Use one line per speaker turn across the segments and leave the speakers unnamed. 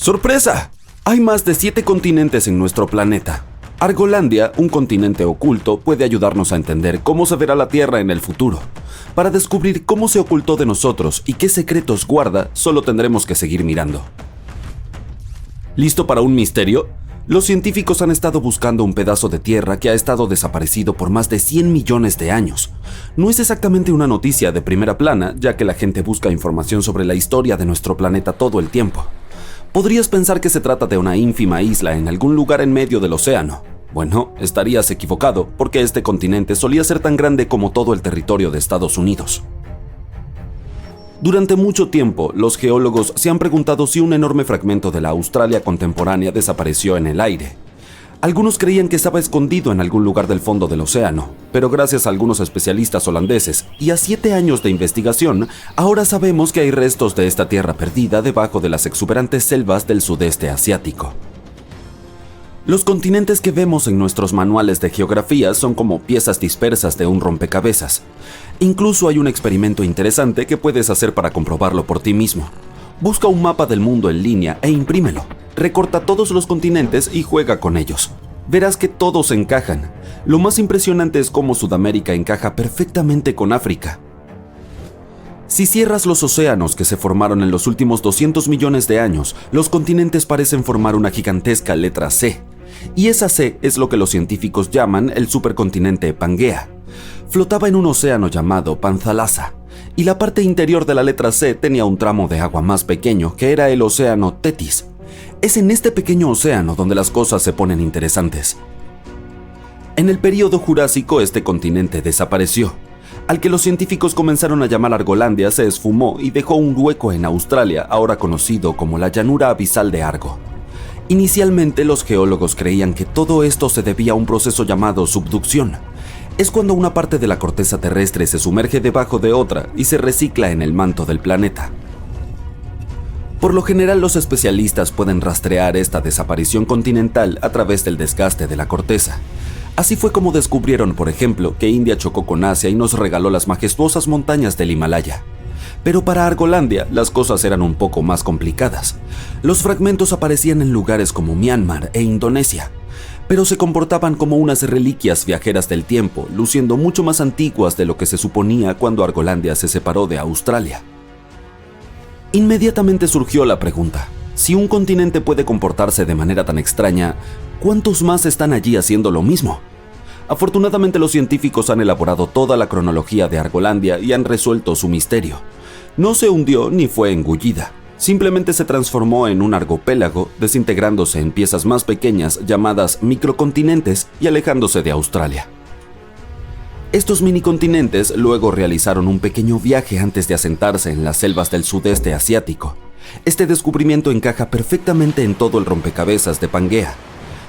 ¡Sorpresa! Hay más de 7 continentes en nuestro planeta. Argolandia, un continente oculto, puede ayudarnos a entender cómo se verá la Tierra en el futuro. Para descubrir cómo se ocultó de nosotros y qué secretos guarda, solo tendremos que seguir mirando. ¿Listo para un misterio? Los científicos han estado buscando un pedazo de tierra que ha estado desaparecido por más de 100 millones de años. No es exactamente una noticia de primera plana, ya que la gente busca información sobre la historia de nuestro planeta todo el tiempo. Podrías pensar que se trata de una ínfima isla en algún lugar en medio del océano. Bueno, estarías equivocado, porque este continente solía ser tan grande como todo el territorio de Estados Unidos. Durante mucho tiempo, los geólogos se han preguntado si un enorme fragmento de la Australia contemporánea desapareció en el aire. Algunos creían que estaba escondido en algún lugar del fondo del océano, pero gracias a algunos especialistas holandeses y a 7 años de investigación, ahora sabemos que hay restos de esta tierra perdida debajo de las exuberantes selvas del sudeste asiático. Los continentes que vemos en nuestros manuales de geografía son como piezas dispersas de un rompecabezas. Incluso hay un experimento interesante que puedes hacer para comprobarlo por ti mismo. Busca un mapa del mundo en línea e imprímelo. Recorta todos los continentes y juega con ellos. Verás que todos encajan. Lo más impresionante es cómo Sudamérica encaja perfectamente con África. Si cierras los océanos que se formaron en los últimos 200 millones de años, los continentes parecen formar una gigantesca letra C. Y esa C es lo que los científicos llaman el supercontinente Pangea. Flotaba en un océano llamado Panthalassa, y la parte interior de la letra C tenía un tramo de agua más pequeño que era el océano Tetis. Es en este pequeño océano donde las cosas se ponen interesantes. En el período Jurásico este continente desapareció. Al que los científicos comenzaron a llamar Argolandia se esfumó y dejó un hueco en Australia, ahora conocido como la llanura abisal de Argo. Inicialmente los geólogos creían que todo esto se debía a un proceso llamado subducción. Es cuando una parte de la corteza terrestre se sumerge debajo de otra y se recicla en el manto del planeta. Por lo general, los especialistas pueden rastrear esta desaparición continental a través del desgaste de la corteza. Así fue como descubrieron, por ejemplo, que India chocó con Asia y nos regaló las majestuosas montañas del Himalaya. Pero para Argolandia, las cosas eran un poco más complicadas. Los fragmentos aparecían en lugares como Myanmar e Indonesia, pero se comportaban como unas reliquias viajeras del tiempo, luciendo mucho más antiguas de lo que se suponía cuando Argolandia se separó de Australia. Inmediatamente surgió la pregunta: si un continente puede comportarse de manera tan extraña, ¿cuántos más están allí haciendo lo mismo? Afortunadamente los científicos han elaborado toda la cronología de Argolandia y han resuelto su misterio. No se hundió ni fue engullida, simplemente se transformó en un argopélago, desintegrándose en piezas más pequeñas llamadas microcontinentes y alejándose de Australia. Estos minicontinentes luego realizaron un pequeño viaje antes de asentarse en las selvas del sudeste asiático. Este descubrimiento encaja perfectamente en todo el rompecabezas de Pangea.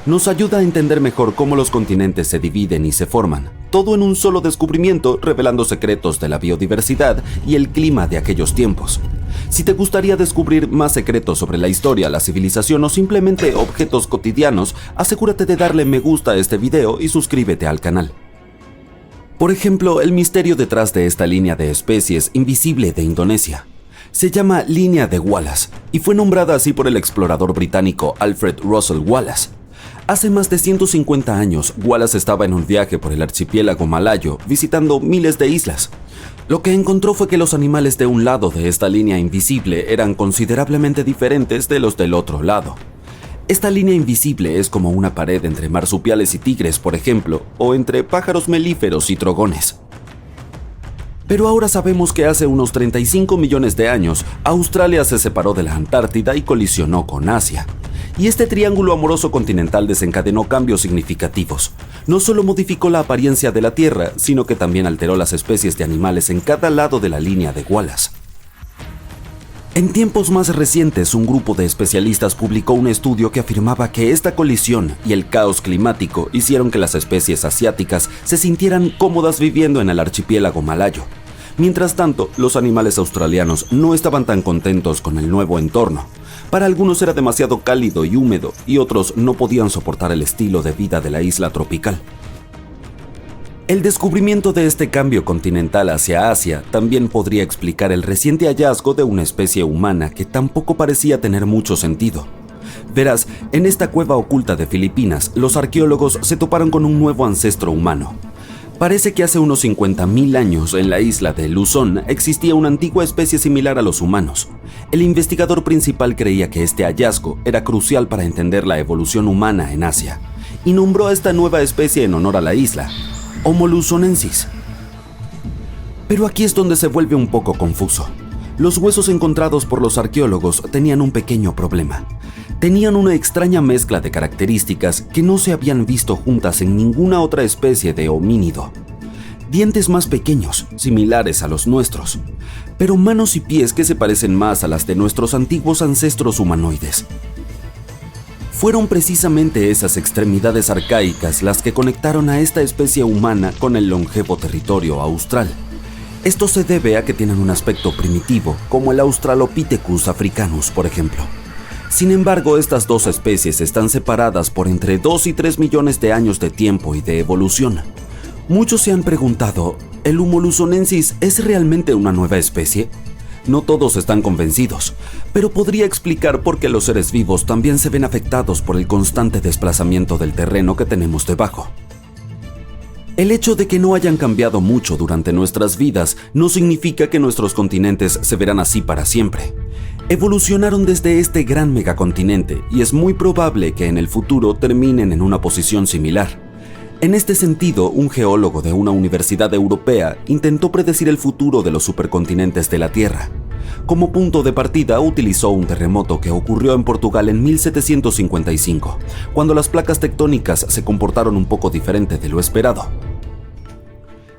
Nos ayuda a entender mejor cómo los continentes se dividen y se forman, todo en un solo descubrimiento, revelando secretos de la biodiversidad y el clima de aquellos tiempos. Si te gustaría descubrir más secretos sobre la historia, la civilización o simplemente objetos cotidianos, asegúrate de darle me gusta a este video y suscríbete al canal. Por ejemplo, el misterio detrás de esta línea de especies invisible de Indonesia. Se llama Línea de Wallace y fue nombrada así por el explorador británico Alfred Russel Wallace. Hace más de 150 años, Wallace estaba en un viaje por el archipiélago malayo, visitando miles de islas. Lo que encontró fue que los animales de un lado de esta línea invisible eran considerablemente diferentes de los del otro lado. Esta línea invisible es como una pared entre marsupiales y tigres, por ejemplo, o entre pájaros melíferos y trogones. Pero ahora sabemos que hace unos 35 millones de años, Australia se separó de la Antártida y colisionó con Asia. Y este triángulo amoroso continental desencadenó cambios significativos. No solo modificó la apariencia de la Tierra, sino que también alteró las especies de animales en cada lado de la línea de Wallace. En tiempos más recientes, un grupo de especialistas publicó un estudio que afirmaba que esta colisión y el caos climático hicieron que las especies asiáticas se sintieran cómodas viviendo en el archipiélago malayo. Mientras tanto, los animales australianos no estaban tan contentos con el nuevo entorno. Para algunos era demasiado cálido y húmedo, y otros no podían soportar el estilo de vida de la isla tropical. El descubrimiento de este cambio continental hacia Asia también podría explicar el reciente hallazgo de una especie humana que tampoco parecía tener mucho sentido. Verás, en esta cueva oculta de Filipinas, los arqueólogos se toparon con un nuevo ancestro humano. Parece que hace unos 50.000 años en la isla de Luzón existía una antigua especie similar a los humanos. El investigador principal creía que este hallazgo era crucial para entender la evolución humana en Asia y nombró a esta nueva especie en honor a la isla, Homo luzonensis. Pero aquí es donde se vuelve un poco confuso. Los huesos encontrados por los arqueólogos tenían un pequeño problema. Tenían una extraña mezcla de características que no se habían visto juntas en ninguna otra especie de homínido. Dientes más pequeños, similares a los nuestros, pero manos y pies que se parecen más a las de nuestros antiguos ancestros humanoides. Fueron precisamente esas extremidades arcaicas las que conectaron a esta especie humana con el longevo territorio austral. Esto se debe a que tienen un aspecto primitivo, como el Australopithecus africanus, por ejemplo. Sin embargo, estas dos especies están separadas por entre 2 y 3 millones de años de tiempo y de evolución. Muchos se han preguntado, ¿el Homo luzonensis es realmente una nueva especie? No todos están convencidos, pero podría explicar por qué los seres vivos también se ven afectados por el constante desplazamiento del terreno que tenemos debajo. El hecho de que no hayan cambiado mucho durante nuestras vidas no significa que nuestros continentes se verán así para siempre. Evolucionaron desde este gran megacontinente y es muy probable que en el futuro terminen en una posición similar. En este sentido, un geólogo de una universidad europea intentó predecir el futuro de los supercontinentes de la Tierra. Como punto de partida utilizó un terremoto que ocurrió en Portugal en 1755, cuando las placas tectónicas se comportaron un poco diferente de lo esperado.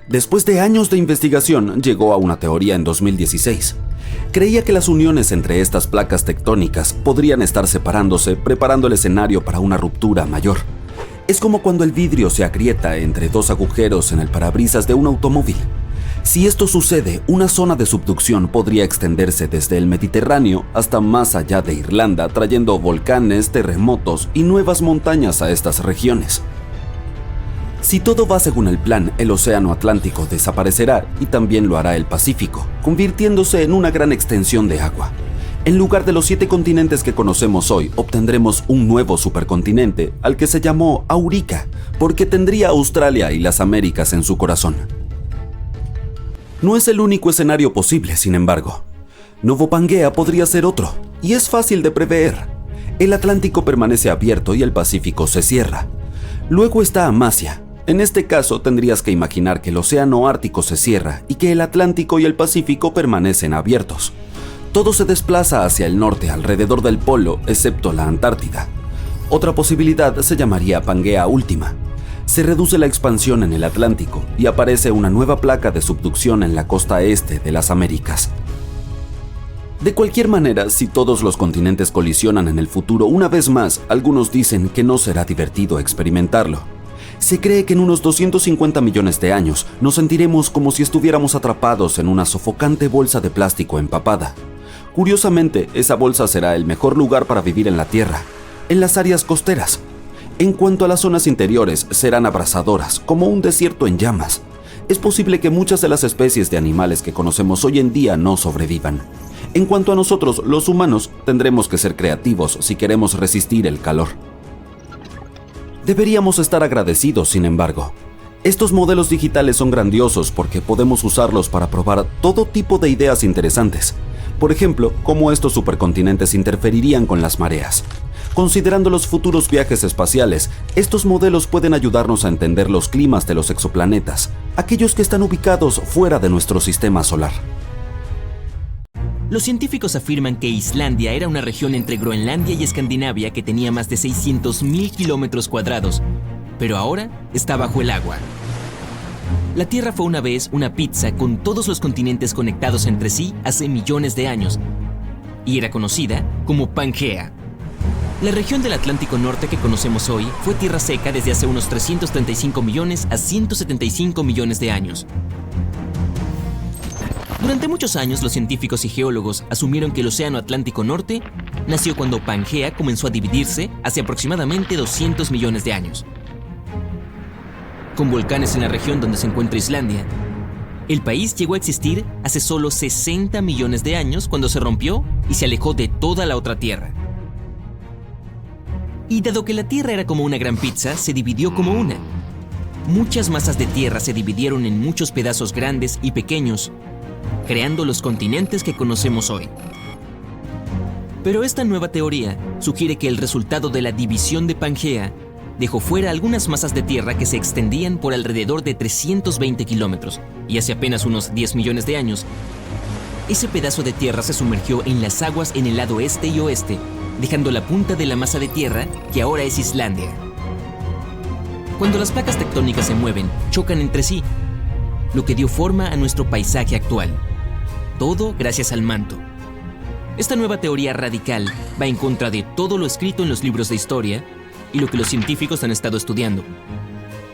Después de años de investigación, llegó a una teoría en 2016. Creía que las uniones entre estas placas tectónicas podrían estar separándose, preparando el escenario para una ruptura mayor. Es como cuando el vidrio se agrieta entre dos agujeros en el parabrisas de un automóvil. Si esto sucede, una zona de subducción podría extenderse desde el Mediterráneo hasta más allá de Irlanda, trayendo volcanes, terremotos y nuevas montañas a estas regiones. Si todo va según el plan, el Océano Atlántico desaparecerá y también lo hará el Pacífico, convirtiéndose en una gran extensión de agua. En lugar de los 7 continentes que conocemos hoy, obtendremos un nuevo supercontinente al que se llamó Aurica, porque tendría Australia y las Américas en su corazón. No es el único escenario posible, sin embargo. Novo Pangea podría ser otro, y es fácil de prever. El Atlántico permanece abierto y el Pacífico se cierra. Luego está Amasia. En este caso tendrías que imaginar que el Océano Ártico se cierra y que el Atlántico y el Pacífico permanecen abiertos. Todo se desplaza hacia el norte alrededor del polo, excepto la Antártida. Otra posibilidad se llamaría Pangea Última. Se reduce la expansión en el Atlántico y aparece una nueva placa de subducción en la costa este de las Américas. De cualquier manera, si todos los continentes colisionan en el futuro una vez más, algunos dicen que no será divertido experimentarlo. Se cree que en unos 250 millones de años nos sentiremos como si estuviéramos atrapados en una sofocante bolsa de plástico empapada. Curiosamente, esa bolsa será el mejor lugar para vivir en la Tierra, en las áreas costeras. En cuanto a las zonas interiores, serán abrasadoras, como un desierto en llamas. Es posible que muchas de las especies de animales que conocemos hoy en día no sobrevivan. En cuanto a nosotros, los humanos, tendremos que ser creativos si queremos resistir el calor. Deberíamos estar agradecidos, sin embargo. Estos modelos digitales son grandiosos porque podemos usarlos para probar todo tipo de ideas interesantes. Por ejemplo, cómo estos supercontinentes interferirían con las mareas. Considerando los futuros viajes espaciales, estos modelos pueden ayudarnos a entender los climas de los exoplanetas, aquellos que están ubicados fuera de nuestro sistema solar.
Los científicos afirman que Islandia era una región entre Groenlandia y Escandinavia que tenía más de 600.000 kilómetros cuadrados, pero ahora está bajo el agua. La Tierra fue una vez una pizza con todos los continentes conectados entre sí hace millones de años, y era conocida como Pangea. La región del Atlántico Norte que conocemos hoy fue tierra seca desde hace unos 335 millones a 175 millones de años. Durante muchos años, los científicos y geólogos asumieron que el Océano Atlántico Norte nació cuando Pangea comenzó a dividirse hace aproximadamente 200 millones de años. Con volcanes en la región donde se encuentra Islandia, el país llegó a existir hace solo 60 millones de años cuando se rompió y se alejó de toda la otra tierra. Y dado que la Tierra era como una gran pizza, se dividió como una. Muchas masas de tierra se dividieron en muchos pedazos grandes y pequeños, creando los continentes que conocemos hoy. Pero esta nueva teoría sugiere que el resultado de la división de Pangea dejó fuera algunas masas de tierra que se extendían por alrededor de 320 kilómetros, y hace apenas unos 10 millones de años, ese pedazo de tierra se sumergió en las aguas en el lado este y oeste, dejando la punta de la masa de tierra que ahora es Islandia. Cuando las placas tectónicas se mueven, chocan entre sí, lo que dio forma a nuestro paisaje actual. Todo gracias al manto. Esta nueva teoría radical va en contra de todo lo escrito en los libros de historia y lo que los científicos han estado estudiando.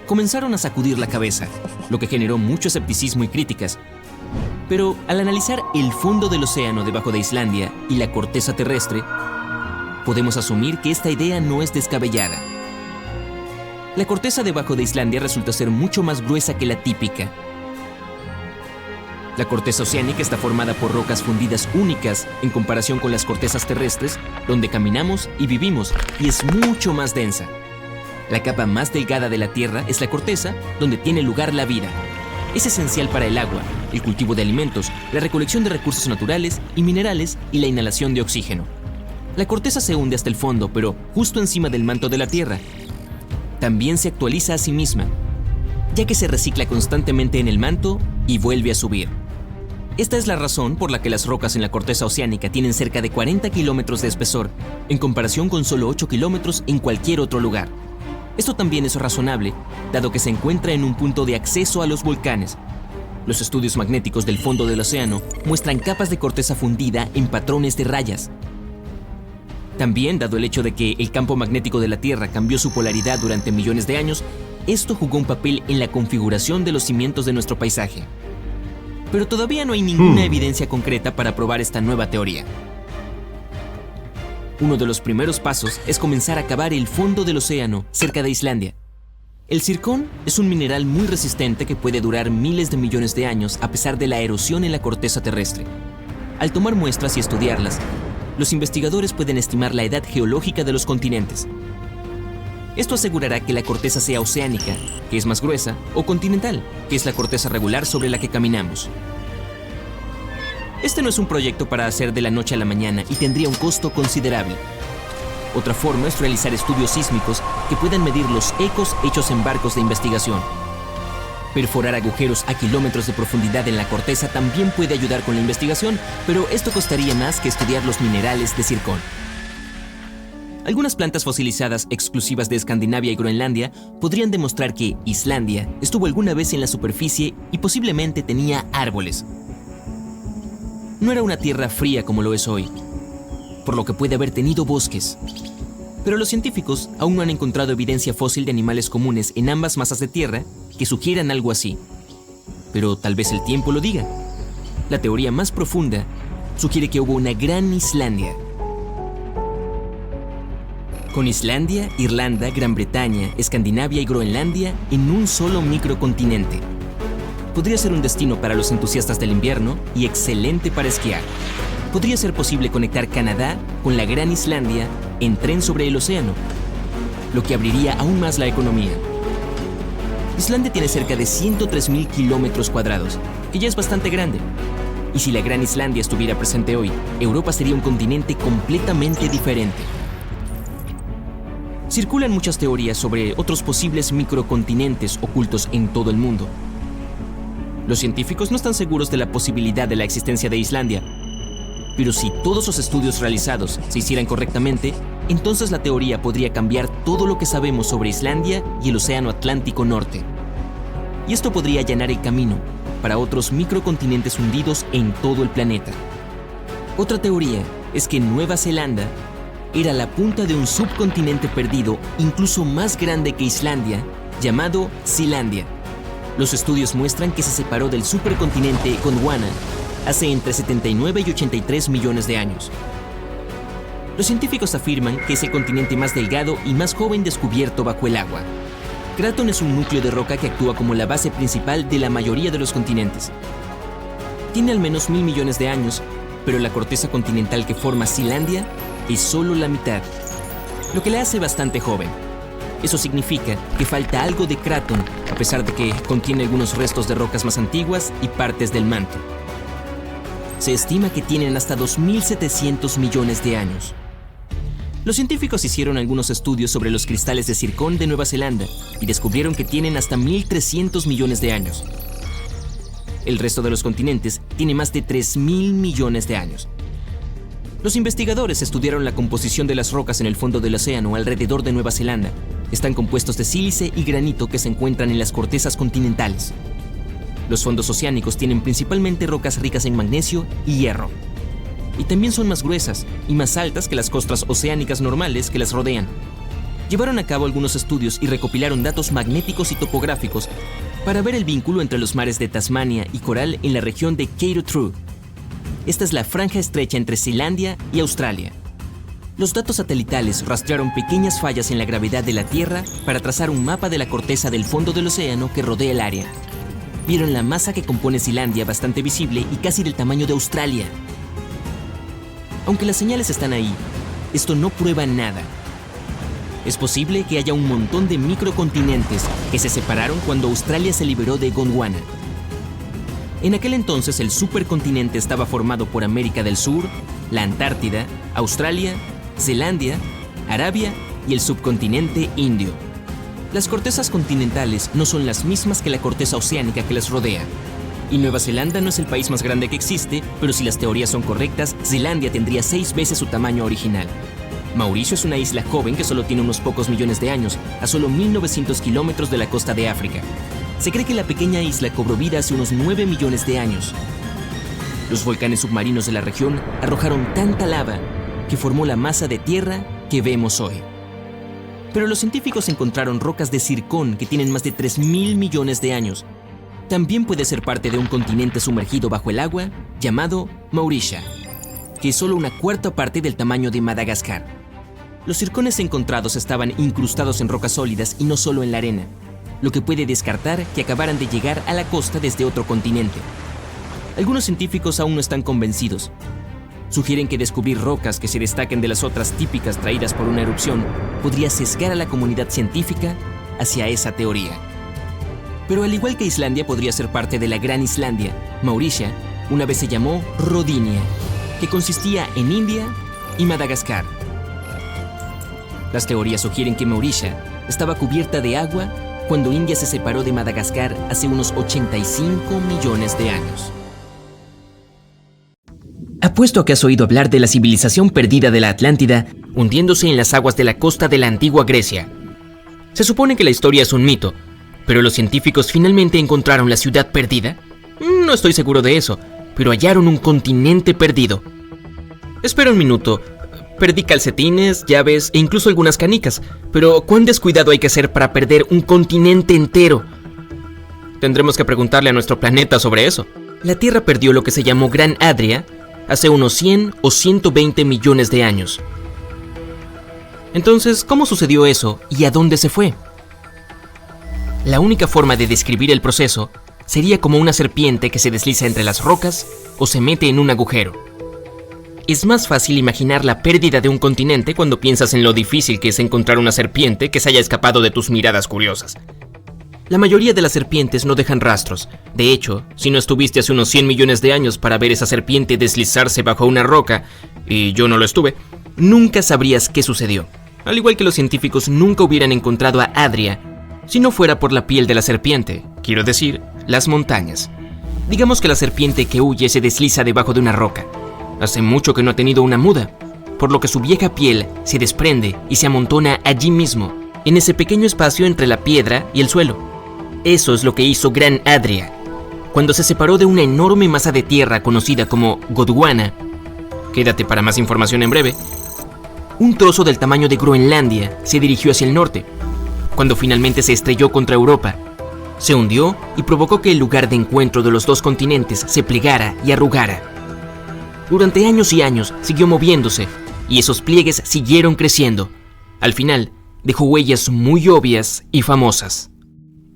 Comenzaron a sacudir la cabeza, lo que generó mucho escepticismo y críticas. Pero al analizar el fondo del océano debajo de Islandia y la corteza terrestre, podemos asumir que esta idea no es descabellada. La corteza debajo de Islandia resulta ser mucho más gruesa que la típica. La corteza oceánica está formada por rocas fundidas únicas en comparación con las cortezas terrestres, donde caminamos y vivimos, y es mucho más densa. La capa más delgada de la Tierra es la corteza, donde tiene lugar la vida. Es esencial para el agua, el cultivo de alimentos, la recolección de recursos naturales y minerales y la inhalación de oxígeno. La corteza se hunde hasta el fondo, pero justo encima del manto de la Tierra. También se actualiza a sí misma, ya que se recicla constantemente en el manto y vuelve a subir. Esta es la razón por la que las rocas en la corteza oceánica tienen cerca de 40 kilómetros de espesor, en comparación con solo 8 kilómetros en cualquier otro lugar. Esto también es razonable, dado que se encuentra en un punto de acceso a los volcanes. Los estudios magnéticos del fondo del océano muestran capas de corteza fundida en patrones de rayas. También, dado el hecho de que el campo magnético de la Tierra cambió su polaridad durante millones de años, esto jugó un papel en la configuración de los cimientos de nuestro paisaje. Pero todavía no hay ninguna evidencia concreta para probar esta nueva teoría. Uno de los primeros pasos es comenzar a cavar el fondo del océano cerca de Islandia. El zircón es un mineral muy resistente que puede durar miles de millones de años a pesar de la erosión en la corteza terrestre. Al tomar muestras y estudiarlas, los investigadores pueden estimar la edad geológica de los continentes. Esto asegurará que la corteza sea oceánica, que es más gruesa, o continental, que es la corteza regular sobre la que caminamos. Este no es un proyecto para hacer de la noche a la mañana y tendría un costo considerable. Otra forma es realizar estudios sísmicos que puedan medir los ecos hechos en barcos de investigación. Perforar agujeros a kilómetros de profundidad en la corteza también puede ayudar con la investigación, pero esto costaría más que estudiar los minerales de zircón. Algunas plantas fosilizadas exclusivas de Escandinavia y Groenlandia podrían demostrar que Islandia estuvo alguna vez en la superficie y posiblemente tenía árboles. No era una tierra fría como lo es hoy, por lo que puede haber tenido bosques. Pero los científicos aún no han encontrado evidencia fósil de animales comunes en ambas masas de tierra que sugieran algo así. Pero tal vez el tiempo lo diga. La teoría más profunda sugiere que hubo una gran Islandia. Con Islandia, Irlanda, Gran Bretaña, Escandinavia y Groenlandia en un solo microcontinente. Podría ser un destino para los entusiastas del invierno y excelente para esquiar. Podría ser posible conectar Canadá con la Gran Islandia en tren sobre el océano, lo que abriría aún más la economía. Islandia tiene cerca de 103.000 kilómetros cuadrados, que ya es bastante grande. Y si la Gran Islandia estuviera presente hoy, Europa sería un continente completamente diferente. Circulan muchas teorías sobre otros posibles microcontinentes ocultos en todo el mundo. Los científicos no están seguros de la posibilidad de la existencia de Islandia, pero si todos los estudios realizados se hicieran correctamente, entonces la teoría podría cambiar todo lo que sabemos sobre Islandia y el Océano Atlántico Norte. Y esto podría allanar el camino para otros microcontinentes hundidos en todo el planeta. Otra teoría es que Nueva Zelanda era la punta de un subcontinente perdido incluso más grande que Islandia, llamado Sealandia. Los estudios muestran que se separó del supercontinente Gondwana hace entre 79 y 83 millones de años. Los científicos afirman que es el continente más delgado y más joven descubierto bajo el agua. Kraton es un núcleo de roca que actúa como la base principal de la mayoría de los continentes. Tiene al menos 1.000 millones de años, pero la corteza continental que forma Sealandia es solo la mitad. lo que la hace bastante joven. Eso significa que falta algo de Cratón, a pesar de que contiene algunos restos de rocas más antiguas y partes del manto. Se estima que tienen hasta 2.700 millones de años. Los científicos hicieron algunos estudios sobre los cristales de zircón de Nueva Zelanda y descubrieron que tienen hasta 1.300 millones de años. El resto de los continentes tiene más de 3.000 millones de años. Los investigadores estudiaron la composición de las rocas en el fondo del océano alrededor de Nueva Zelanda. Están compuestos de sílice y granito que se encuentran en las cortezas continentales. Los fondos oceánicos tienen principalmente rocas ricas en magnesio y hierro. Y también son más gruesas y más altas que las costas oceánicas normales que las rodean. Llevaron a cabo algunos estudios y recopilaron datos magnéticos y topográficos para ver el vínculo entre los mares de Tasmania y Coral en la región de Cape True. Esta es la franja estrecha entre Zelandia y Australia. Los datos satelitales rastrearon pequeñas fallas en la gravedad de la Tierra para trazar un mapa de la corteza del fondo del océano que rodea el área. Vieron la masa que compone Zelandia bastante visible y casi del tamaño de Australia. Aunque las señales están ahí, esto no prueba nada. Es posible que haya un montón de microcontinentes que se separaron cuando Australia se liberó de Gondwana. En aquel entonces el supercontinente estaba formado por América del Sur, la Antártida, Australia, Zelandia, Arabia y el subcontinente indio. Las cortezas continentales no son las mismas que la corteza oceánica que las rodea. Y Nueva Zelanda no es el país más grande que existe, pero si las teorías son correctas, Zelandia tendría 6 veces su tamaño original. Mauricio es una isla joven que solo tiene unos pocos millones de años, a solo 1.900 kilómetros de la costa de África. Se cree que la pequeña isla cobró vida hace unos 9 millones de años. Los volcanes submarinos de la región arrojaron tanta lava que formó la masa de tierra que vemos hoy. Pero los científicos encontraron rocas de zircón que tienen más de 3.000 millones de años. También puede ser parte de un continente sumergido bajo el agua llamado Mauritia, que es solo una cuarta parte del tamaño de Madagascar. Los zircones encontrados estaban incrustados en rocas sólidas y no solo en la arena, lo que puede descartar que acabaran de llegar a la costa desde otro continente. Algunos científicos aún no están convencidos. Sugieren que descubrir rocas que se destaquen de las otras típicas traídas por una erupción podría sesgar a la comunidad científica hacia esa teoría. Pero al igual que Islandia podría ser parte de la Gran Islandia, Mauritia una vez se llamó Rodinia, que consistía en India y Madagascar. Las teorías sugieren que Mauritia estaba cubierta de agua cuando India se separó de Madagascar hace unos 85 millones de años. Apuesto a que has oído hablar de la civilización perdida de la Atlántida hundiéndose en las aguas de la costa de la antigua Grecia. Se supone que la historia es un mito, pero los científicos finalmente encontraron la ciudad perdida. No estoy seguro de eso, pero hallaron un continente perdido. Espera un minuto. Perdí calcetines, llaves e incluso algunas canicas, pero ¿cuán descuidado hay que ser para perder un continente entero? Tendremos que preguntarle a nuestro planeta sobre eso. La Tierra perdió lo que se llamó Gran Adria hace unos 100 o 120 millones de años. Entonces, ¿cómo sucedió eso y a dónde se fue? La única forma de describir el proceso sería como una serpiente que se desliza entre las rocas o se mete en un agujero. Es más fácil imaginar la pérdida de un continente cuando piensas en lo difícil que es encontrar una serpiente que se haya escapado de tus miradas curiosas. La mayoría de las serpientes no dejan rastros. De hecho, si no estuviste hace unos 100 millones de años para ver esa serpiente deslizarse bajo una roca, y yo no lo estuve, nunca sabrías qué sucedió. Al igual que los científicos nunca hubieran encontrado a Adria si no fuera por la piel de la serpiente, quiero decir, las montañas. Digamos que la serpiente que huye se desliza debajo de una roca. Hace mucho que no ha tenido una muda, por lo que su vieja piel se desprende y se amontona allí mismo, en ese pequeño espacio entre la piedra y el suelo. Eso es lo que hizo Gran Adria. Cuando se separó de una enorme masa de tierra conocida como Gondwana, quédate para más información en breve, un trozo del tamaño de Groenlandia se dirigió hacia el norte. Cuando finalmente se estrelló contra Europa, se hundió y provocó que el lugar de encuentro de los dos continentes se plegara y arrugara. Durante años y años siguió moviéndose y esos pliegues siguieron creciendo. Al final, dejó huellas muy obvias y famosas.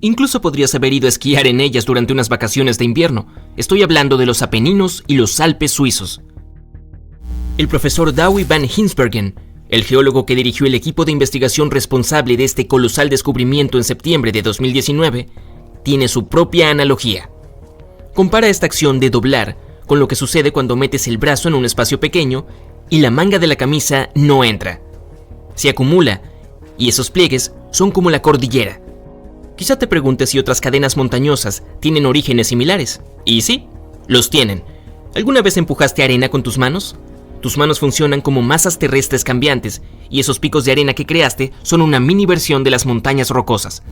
Incluso podrías haber ido a esquiar en ellas durante unas vacaciones de invierno. Estoy hablando de los Apeninos y los Alpes suizos. El profesor Douwe van Ginsbergen El geólogo que dirigió el equipo de investigación responsable de este colosal descubrimiento en septiembre de 2019 tiene su propia analogía. Compara esta acción de doblar con lo que sucede cuando metes el brazo en un espacio pequeño y la manga de la camisa no entra. Se acumula y esos pliegues son como la cordillera. Quizá te preguntes si otras cadenas montañosas tienen orígenes similares. Y sí, los tienen. ¿Alguna vez empujaste arena con tus manos? Tus manos funcionan como masas terrestres cambiantes y esos picos de arena que creaste son una mini versión de las montañas rocosas.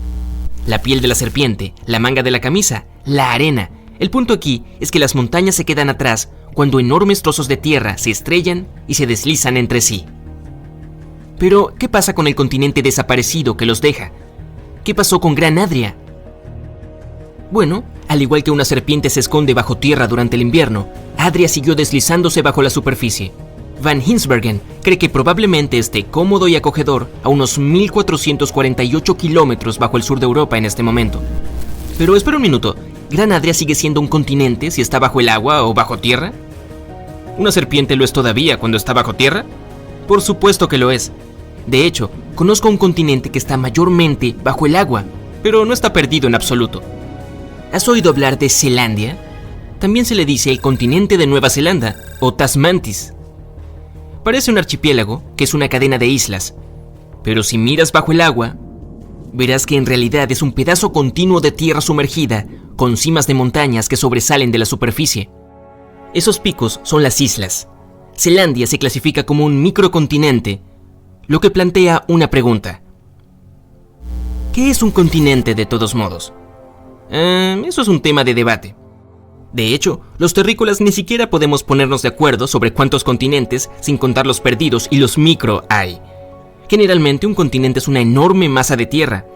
La piel de la serpiente, la manga de la camisa, la arena. El punto aquí es que las montañas se quedan atrás cuando enormes trozos de tierra se estrellan y se deslizan entre sí. Pero, ¿qué pasa con el continente desaparecido que los deja? ¿Qué pasó con Gran Adria? Bueno, al igual que una serpiente se esconde bajo tierra durante el invierno, Adria siguió deslizándose bajo la superficie. Van Hinsbergen cree que probablemente esté cómodo y acogedor a unos 1.448 kilómetros bajo el sur de Europa en este momento. Pero espera un minuto, ¿Gran Adria sigue siendo un continente si está bajo el agua o bajo tierra? ¿Una serpiente lo es todavía cuando está bajo tierra? Por supuesto que lo es. De hecho, conozco un continente que está mayormente bajo el agua, pero no está perdido en absoluto. ¿Has oído hablar de Zelandia? También se le dice el continente de Nueva Zelanda, o Tasmantis. Parece un archipiélago, que es una cadena de islas, pero si miras bajo el agua, verás que en realidad es un pedazo continuo de tierra sumergida, con cimas de montañas que sobresalen de la superficie. Esos picos son las islas. Zelandia se clasifica como un microcontinente, lo que plantea una pregunta. ¿Qué es un continente de todos modos? Eso es un tema de debate. De hecho, los terrícolas ni siquiera podemos ponernos de acuerdo sobre cuántos continentes, sin contar los perdidos y los micro, hay. Generalmente un continente es una enorme masa de tierra.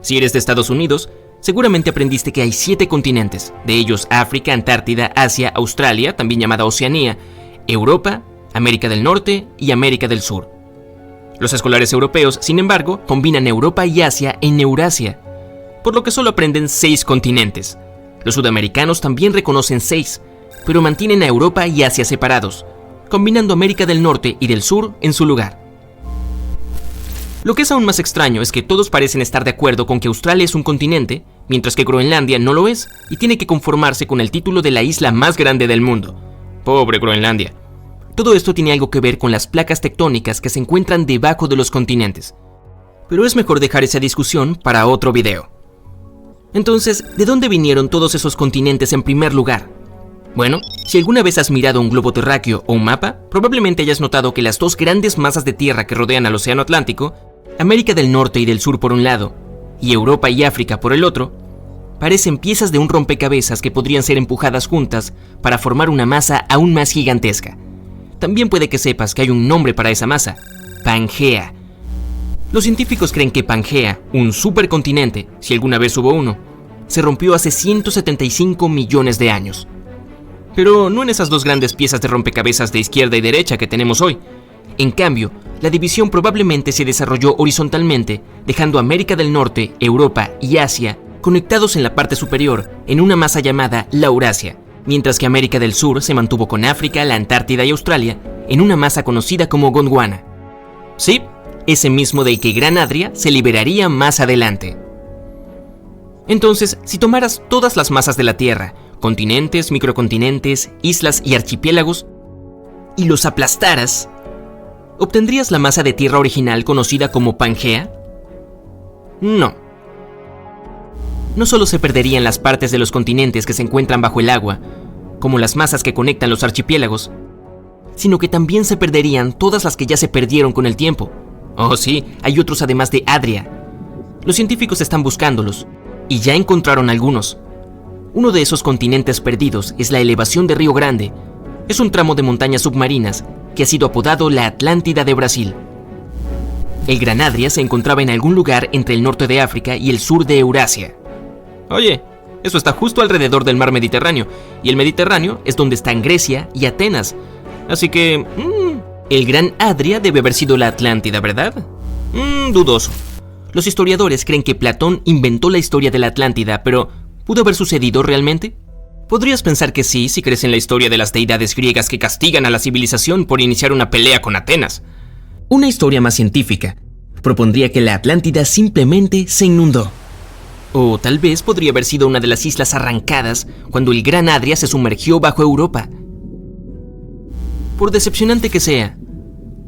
Si eres de Estados Unidos, seguramente aprendiste que hay 7 continentes, de ellos África, Antártida, Asia, Australia, también llamada Oceanía, Europa, América del Norte y América del Sur. Los escolares europeos, sin embargo, combinan Europa y Asia en Eurasia, por lo que solo aprenden 6 continentes. Los sudamericanos también reconocen 6, pero mantienen a Europa y Asia separados, combinando América del Norte y del Sur en su lugar. Lo que es aún más extraño es que todos parecen estar de acuerdo con que Australia es un continente, mientras que Groenlandia no lo es y tiene que conformarse con el título de la isla más grande del mundo. Pobre Groenlandia. Todo esto tiene algo que ver con las placas tectónicas que se encuentran debajo de los continentes. Pero es mejor dejar esa discusión para otro video. Entonces, ¿de dónde vinieron todos esos continentes en primer lugar? Bueno, si alguna vez has mirado un globo terráqueo o un mapa, probablemente hayas notado que las 2 grandes masas de tierra que rodean al Océano Atlántico, América del Norte y del Sur por un lado, y Europa y África por el otro, parecen piezas de un rompecabezas que podrían ser empujadas juntas para formar una masa aún más gigantesca. También puede que sepas que hay un nombre para esa masa: Pangea. Los científicos creen que Pangea, un supercontinente, si alguna vez hubo uno, se rompió hace 175 millones de años. Pero no en esas 2 grandes piezas de rompecabezas de izquierda y derecha que tenemos hoy. En cambio, la división probablemente se desarrolló horizontalmente, dejando América del Norte, Europa y Asia conectados en la parte superior en una masa llamada la Eurasia, mientras que América del Sur se mantuvo con África, la Antártida y Australia en una masa conocida como Gondwana. Sí, ese mismo del que Gran Adria se liberaría más adelante. Entonces, si tomaras todas las masas de la Tierra, continentes, microcontinentes, islas y archipiélagos, y los aplastaras, ¿obtendrías la masa de tierra original conocida como Pangea? No. No solo se perderían las partes de los continentes que se encuentran bajo el agua, como las masas que conectan los archipiélagos, sino que también se perderían todas las que ya se perdieron con el tiempo. Oh sí, hay otros además de Adria. Los científicos están buscándolos, y ya encontraron algunos. Uno de esos continentes perdidos es la elevación de Río Grande. Es un tramo de montañas submarinas que ha sido apodado la Atlántida de Brasil. El Gran Adria se encontraba en algún lugar entre el norte de África y el sur de Eurasia. Oye, eso está justo alrededor del mar Mediterráneo, y el Mediterráneo es donde están Grecia y Atenas. Así que, el Gran Adria debe haber sido la Atlántida, ¿verdad? Dudoso. Los historiadores creen que Platón inventó la historia de la Atlántida, pero ¿pudo haber sucedido realmente? Podrías pensar que sí si crees en la historia de las deidades griegas que castigan a la civilización por iniciar una pelea con Atenas. Una historia más científica propondría que la Atlántida simplemente se inundó. O tal vez podría haber sido una de las islas arrancadas cuando el Gran Adria se sumergió bajo Europa. Por decepcionante que sea,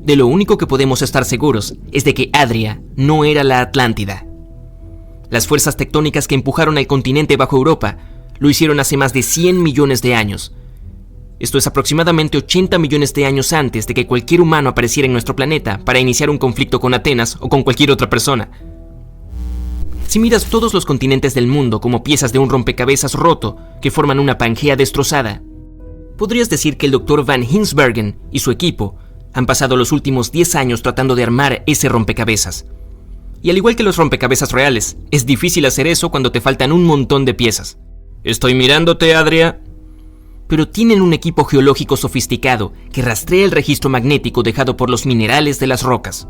de lo único que podemos estar seguros es de que Adria no era la Atlántida. Las fuerzas tectónicas que empujaron al continente bajo Europa lo hicieron hace más de 100 millones de años. Esto es aproximadamente 80 millones de años antes de que cualquier humano apareciera en nuestro planeta para iniciar un conflicto con Atenas o con cualquier otra persona. Si miras todos los continentes del mundo como piezas de un rompecabezas roto que forman una Pangea destrozada, podrías decir que el Dr. Van Hinsbergen y su equipo han pasado los últimos 10 años tratando de armar ese rompecabezas. Y al igual que los rompecabezas reales, es difícil hacer eso cuando te faltan un montón de piezas. Estoy mirándote, Adria. Pero tienen un equipo geológico sofisticado que rastrea el registro magnético dejado por los minerales de las rocas.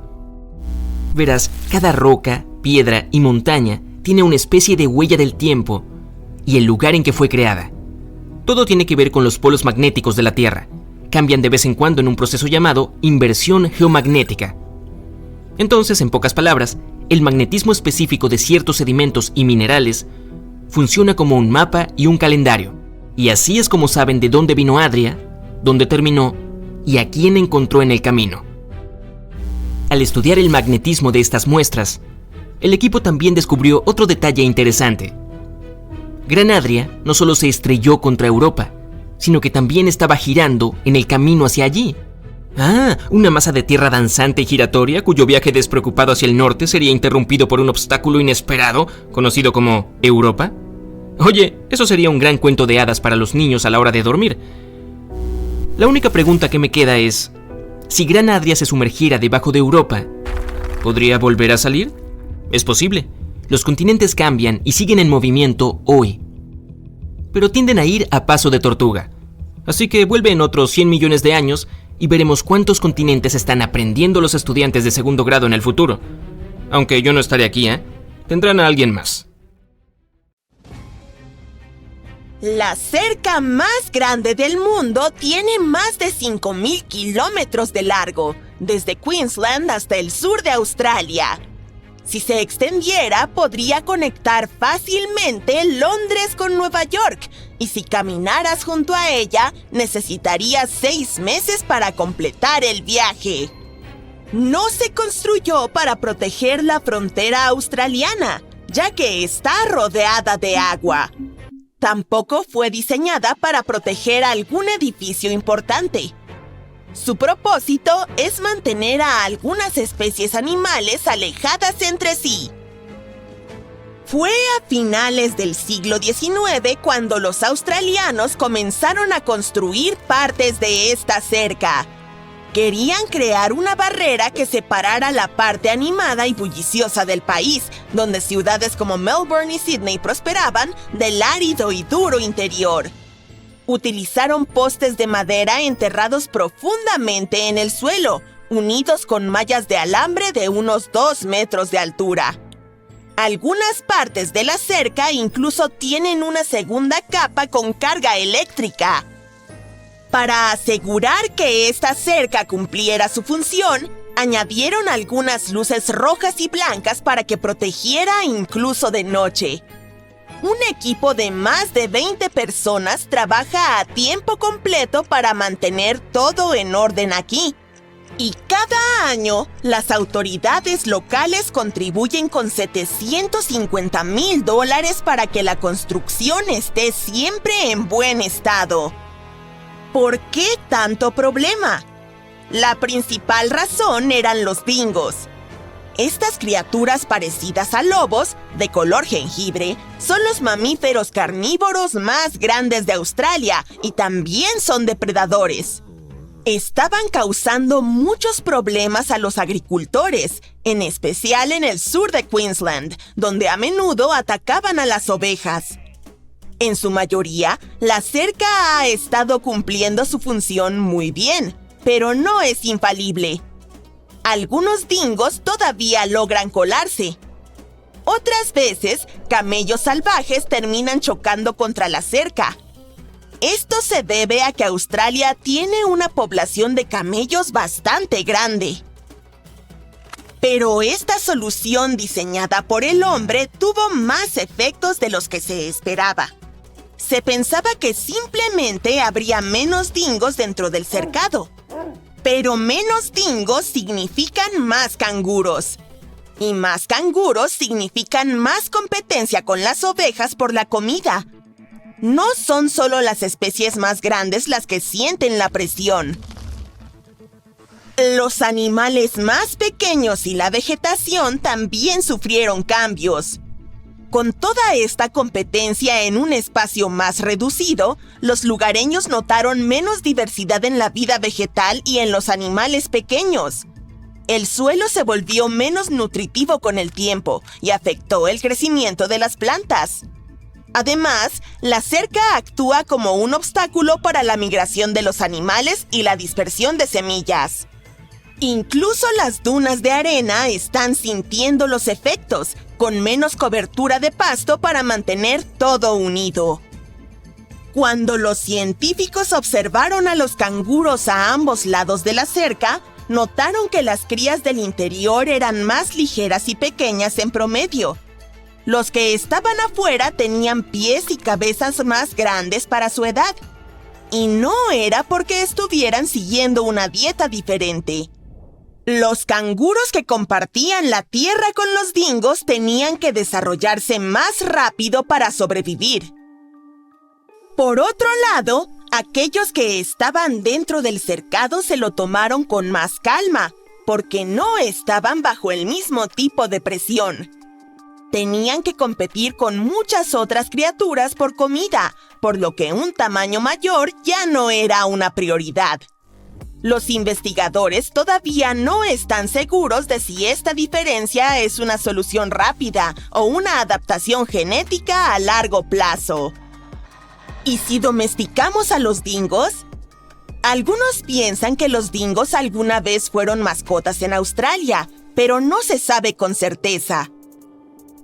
Verás, cada roca, piedra y montaña tiene una especie de huella del tiempo y el lugar en que fue creada. Todo tiene que ver con los polos magnéticos de la Tierra. Cambian de vez en cuando en un proceso llamado inversión geomagnética. Entonces, en pocas palabras, el magnetismo específico de ciertos sedimentos y minerales funciona como un mapa y un calendario. Y así es como saben de dónde vino Adria, dónde terminó y a quién encontró en el camino. Al estudiar el magnetismo de estas muestras, el equipo también descubrió otro detalle interesante. Gran Adria no solo se estrelló contra Europa, sino que también estaba girando en el camino hacia allí. Una masa de tierra danzante y giratoria cuyo viaje despreocupado hacia el norte sería interrumpido por un obstáculo inesperado, conocido como Europa. Oye, eso sería un gran cuento de hadas para los niños a la hora de dormir. La única pregunta que me queda es, si Gran Adria se sumergiera debajo de Europa, ¿podría volver a salir? Es posible. Los continentes cambian y siguen en movimiento hoy. Pero tienden a ir a paso de tortuga. Así que vuelve en otros 100 millones de años y veremos cuántos continentes están aprendiendo los estudiantes de segundo grado en el futuro. Aunque yo no estaré aquí, Tendrán a alguien más.
La cerca más grande del mundo tiene más de 5.000 kilómetros de largo, desde Queensland hasta el sur de Australia. Si se extendiera, podría conectar fácilmente Londres con Nueva York, y si caminaras junto a ella, necesitarías 6 meses para completar el viaje. No se construyó para proteger la frontera australiana, ya que está rodeada de agua. Tampoco fue diseñada para proteger algún edificio importante. Su propósito es mantener a algunas especies animales alejadas entre sí. Fue a finales del siglo XIX cuando los australianos comenzaron a construir partes de esta cerca. Querían crear una barrera que separara la parte animada y bulliciosa del país, donde ciudades como Melbourne y Sydney prosperaban, del árido y duro interior. Utilizaron postes de madera enterrados profundamente en el suelo, unidos con mallas de alambre de unos 2 metros de altura. Algunas partes de la cerca incluso tienen una segunda capa con carga eléctrica. Para asegurar que esta cerca cumpliera su función, añadieron algunas luces rojas y blancas para que protegiera incluso de noche. Un equipo de más de 20 personas trabaja a tiempo completo para mantener todo en orden aquí. Y cada año, las autoridades locales contribuyen con $750,000 para que la construcción esté siempre en buen estado. ¿Por qué tanto problema? La principal razón eran los dingos. Estas criaturas parecidas a lobos, de color jengibre, son los mamíferos carnívoros más grandes de Australia y también son depredadores. Estaban causando muchos problemas a los agricultores, en especial en el sur de Queensland, donde a menudo atacaban a las ovejas. En su mayoría, la cerca ha estado cumpliendo su función muy bien, pero no es infalible. Algunos dingos todavía logran colarse. Otras veces, camellos salvajes terminan chocando contra la cerca. Esto se debe a que Australia tiene una población de camellos bastante grande. Pero esta solución diseñada por el hombre tuvo más efectos de los que se esperaba. Se pensaba que simplemente habría menos dingos dentro del cercado. Pero menos dingos significan más canguros. Y más canguros significan más competencia con las ovejas por la comida. No son solo las especies más grandes las que sienten la presión. Los animales más pequeños y la vegetación también sufrieron cambios. Con toda esta competencia en un espacio más reducido, los lugareños notaron menos diversidad en la vida vegetal y en los animales pequeños. El suelo se volvió menos nutritivo con el tiempo y afectó el crecimiento de las plantas. Además, la cerca actúa como un obstáculo para la migración de los animales y la dispersión de semillas. Incluso las dunas de arena están sintiendo los efectos, con menos cobertura de pasto para mantener todo unido. Cuando los científicos observaron a los canguros a ambos lados de la cerca, notaron que las crías del interior eran más ligeras y pequeñas en promedio. Los que estaban afuera tenían pies y cabezas más grandes para su edad. Y no era porque estuvieran siguiendo una dieta diferente. Los canguros que compartían la tierra con los dingos tenían que desarrollarse más rápido para sobrevivir. Por otro lado, aquellos que estaban dentro del cercado se lo tomaron con más calma, porque no estaban bajo el mismo tipo de presión. Tenían que competir con muchas otras criaturas por comida, por lo que un tamaño mayor ya no era una prioridad. Los investigadores todavía no están seguros de si esta diferencia es una solución rápida o una adaptación genética a largo plazo. ¿Y si domesticamos a los dingos? Algunos piensan que los dingos alguna vez fueron mascotas en Australia, pero no se sabe con certeza.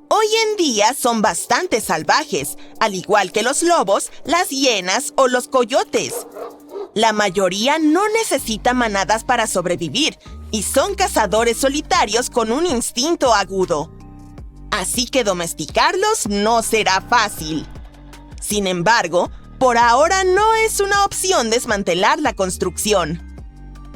Hoy en día son bastante salvajes, al igual que los lobos, las hienas o los coyotes. La mayoría no necesita manadas para sobrevivir y son cazadores solitarios con un instinto agudo. Así que domesticarlos no será fácil. Sin embargo, por ahora no es una opción desmantelar la construcción.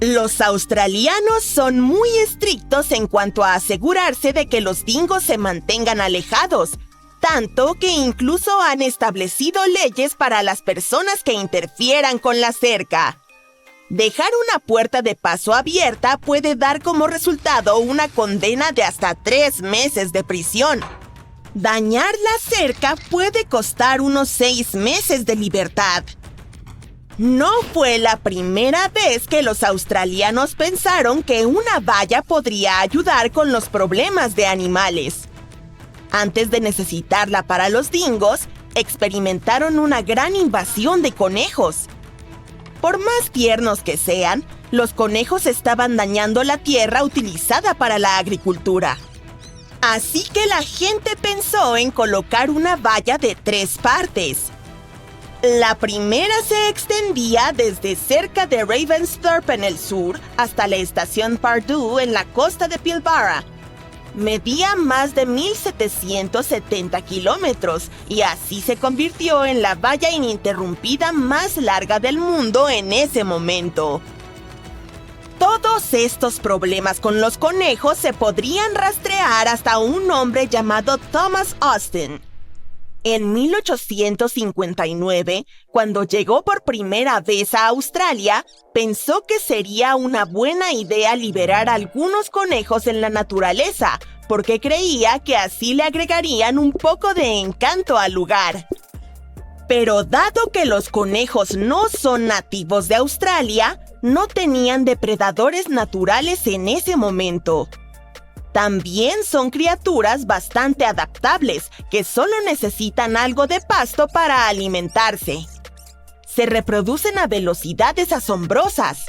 Los australianos son muy estrictos en cuanto a asegurarse de que los dingos se mantengan alejados, tanto que incluso han establecido leyes para las personas que interfieran con la cerca. Dejar una puerta de paso abierta puede dar como resultado una condena de hasta 3 meses de prisión. Dañar la cerca puede costar unos 6 meses de libertad. No fue la primera vez que los australianos pensaron que una valla podría ayudar con los problemas de animales. Antes de necesitarla para los dingos, experimentaron una gran invasión de conejos. Por más tiernos que sean, los conejos estaban dañando la tierra utilizada para la agricultura. Así que la gente pensó en colocar una valla de 3 partes. La primera se extendía desde cerca de Ravensthorpe en el sur hasta la estación Pardue en la costa de Pilbara. Medía más de 1,770 kilómetros y así se convirtió en la valla ininterrumpida más larga del mundo en ese momento. Todos estos problemas con los conejos se podrían rastrear hasta un hombre llamado Thomas Austin. En 1859, cuando llegó por primera vez a Australia, pensó que sería una buena idea liberar algunos conejos en la naturaleza, porque creía que así le agregarían un poco de encanto al lugar. Pero dado que los conejos no son nativos de Australia, no tenían depredadores naturales en ese momento. También son criaturas bastante adaptables, que solo necesitan algo de pasto para alimentarse. Se reproducen a velocidades asombrosas.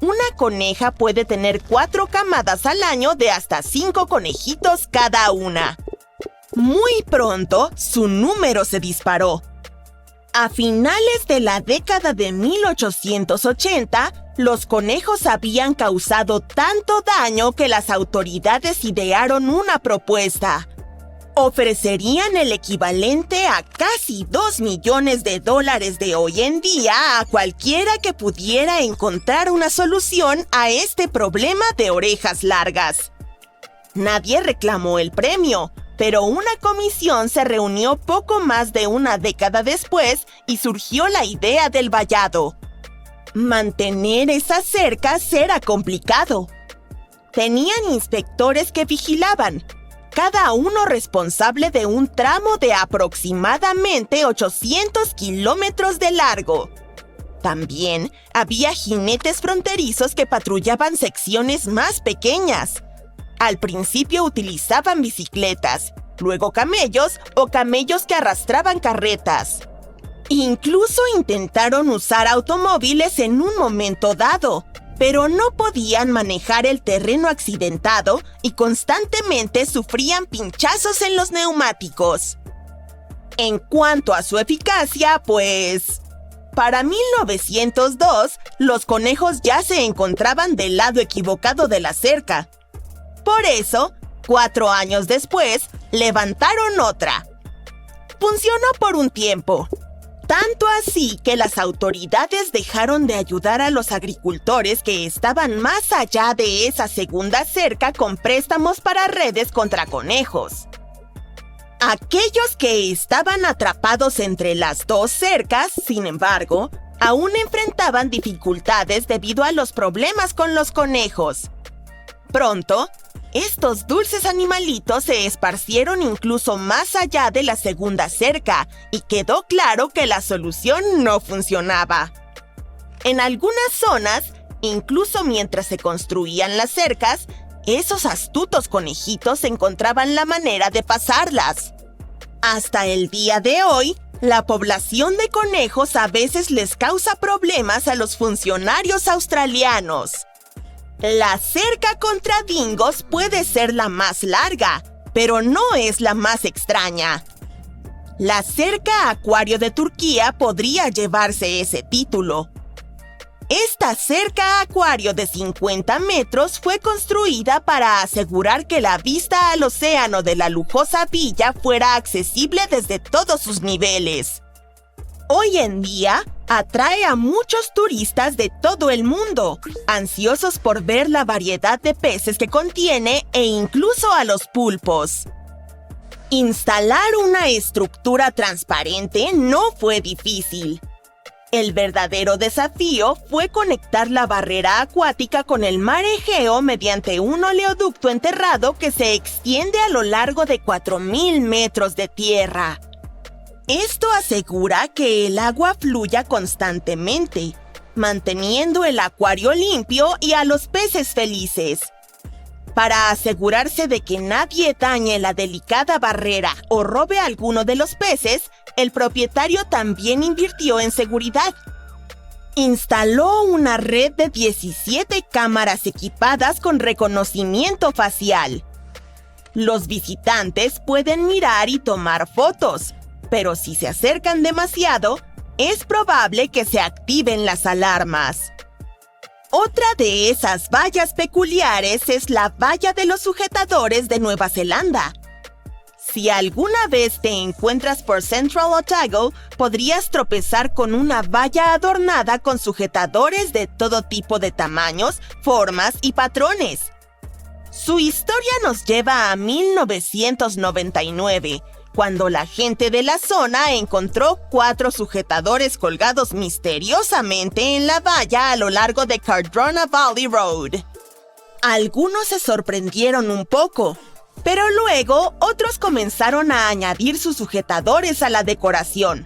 Una coneja puede tener 4 camadas al año de hasta 5 conejitos cada una. Muy pronto, su número se disparó. A finales de la década de 1880, Los conejos habían causado tanto daño que las autoridades idearon una propuesta. Ofrecerían el equivalente a casi $2 millones de hoy en día a cualquiera que pudiera encontrar una solución a este problema de orejas largas. Nadie reclamó el premio, pero una comisión se reunió poco más de una década después y surgió la idea del vallado. Mantener esas cercas era complicado. Tenían inspectores que vigilaban, cada uno responsable de un tramo de aproximadamente 800 kilómetros de largo. También había jinetes fronterizos que patrullaban secciones más pequeñas. Al principio utilizaban bicicletas, luego camellos o camellos que arrastraban carretas. Incluso intentaron usar automóviles en un momento dado, pero no podían manejar el terreno accidentado y constantemente sufrían pinchazos en los neumáticos. En cuanto a su eficacia, pues, para 1902, los conejos ya se encontraban del lado equivocado de la cerca. Por eso, 4 años después, levantaron otra. Funcionó por un tiempo. Tanto así que las autoridades dejaron de ayudar a los agricultores que estaban más allá de esa segunda cerca con préstamos para redes contra conejos. Aquellos que estaban atrapados entre las dos cercas, sin embargo, aún enfrentaban dificultades debido a los problemas con los conejos. Pronto, estos dulces animalitos se esparcieron incluso más allá de la segunda cerca y quedó claro que la solución no funcionaba. En algunas zonas, incluso mientras se construían las cercas, esos astutos conejitos encontraban la manera de pasarlas. Hasta el día de hoy, la población de conejos a veces les causa problemas a los funcionarios australianos. La cerca contra dingos puede ser la más larga, pero no es la más extraña. La cerca acuario de Turquía podría llevarse ese título. Esta cerca acuario de 50 metros fue construida para asegurar que la vista al océano de la lujosa villa fuera accesible desde todos sus niveles. Hoy en día, atrae a muchos turistas de todo el mundo, ansiosos por ver la variedad de peces que contiene e incluso a los pulpos. Instalar una estructura transparente no fue difícil. El verdadero desafío fue conectar la barrera acuática con el mar Egeo mediante un oleoducto enterrado que se extiende a lo largo de 4.000 metros de tierra. Esto asegura que el agua fluya constantemente, manteniendo el acuario limpio y a los peces felices. Para asegurarse de que nadie dañe la delicada barrera o robe alguno de los peces, el propietario también invirtió en seguridad. Instaló una red de 17 cámaras equipadas con reconocimiento facial. Los visitantes pueden mirar y tomar fotos, pero si se acercan demasiado, es probable que se activen las alarmas. Otra de esas vallas peculiares es la valla de los sujetadores de Nueva Zelanda. Si alguna vez te encuentras por Central Otago, podrías tropezar con una valla adornada con sujetadores de todo tipo de tamaños, formas y patrones. Su historia nos lleva a 1999, cuando la gente de la zona encontró 4 sujetadores colgados misteriosamente en la valla a lo largo de Cardrona Valley Road. Algunos se sorprendieron un poco, pero luego otros comenzaron a añadir sus sujetadores a la decoración.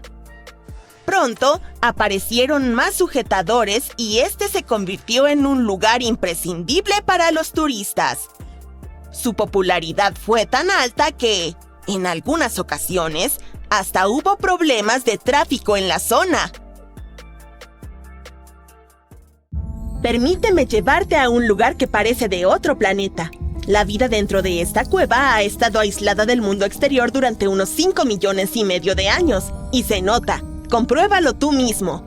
Pronto aparecieron más sujetadores y este se convirtió en un lugar imprescindible para los turistas. Su popularidad fue tan alta que, en algunas ocasiones, hasta hubo problemas de tráfico en la zona. Permíteme llevarte a un lugar que parece de otro planeta. La vida dentro de esta cueva ha estado aislada del mundo exterior durante unos 5,5 millones de años, y se nota. Compruébalo tú mismo.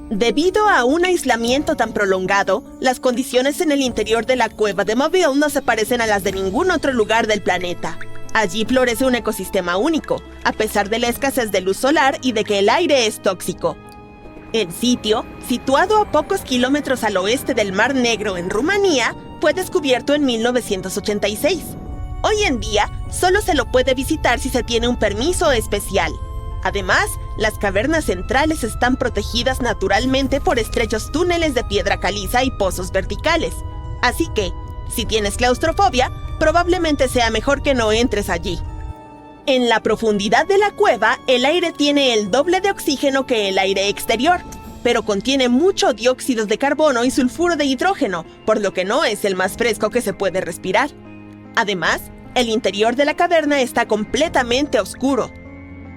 Debido a un aislamiento tan prolongado, las condiciones en el interior de la cueva de Mobile no se parecen a las de ningún otro lugar del planeta. Allí florece un ecosistema único, a pesar de la escasez de luz solar y de que el aire es tóxico. El sitio, situado a pocos kilómetros al oeste del Mar Negro en Rumanía, fue descubierto en 1986. Hoy en día, solo se lo puede visitar si se tiene un permiso especial. Además, las cavernas centrales están protegidas naturalmente por estrechos túneles de piedra caliza y pozos verticales. Así que, si tienes claustrofobia, probablemente sea mejor que no entres allí. En la profundidad de la cueva, el aire tiene el doble de oxígeno que el aire exterior, pero contiene mucho dióxido de carbono y sulfuro de hidrógeno, por lo que no es el más fresco que se puede respirar. Además, el interior de la caverna está completamente oscuro.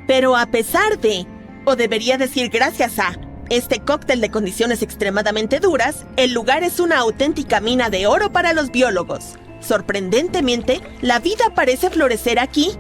Pero a pesar de, o debería decir gracias a, este cóctel de condiciones extremadamente duras, el lugar es una auténtica mina de oro para los biólogos. Sorprendentemente, la vida parece florecer aquí.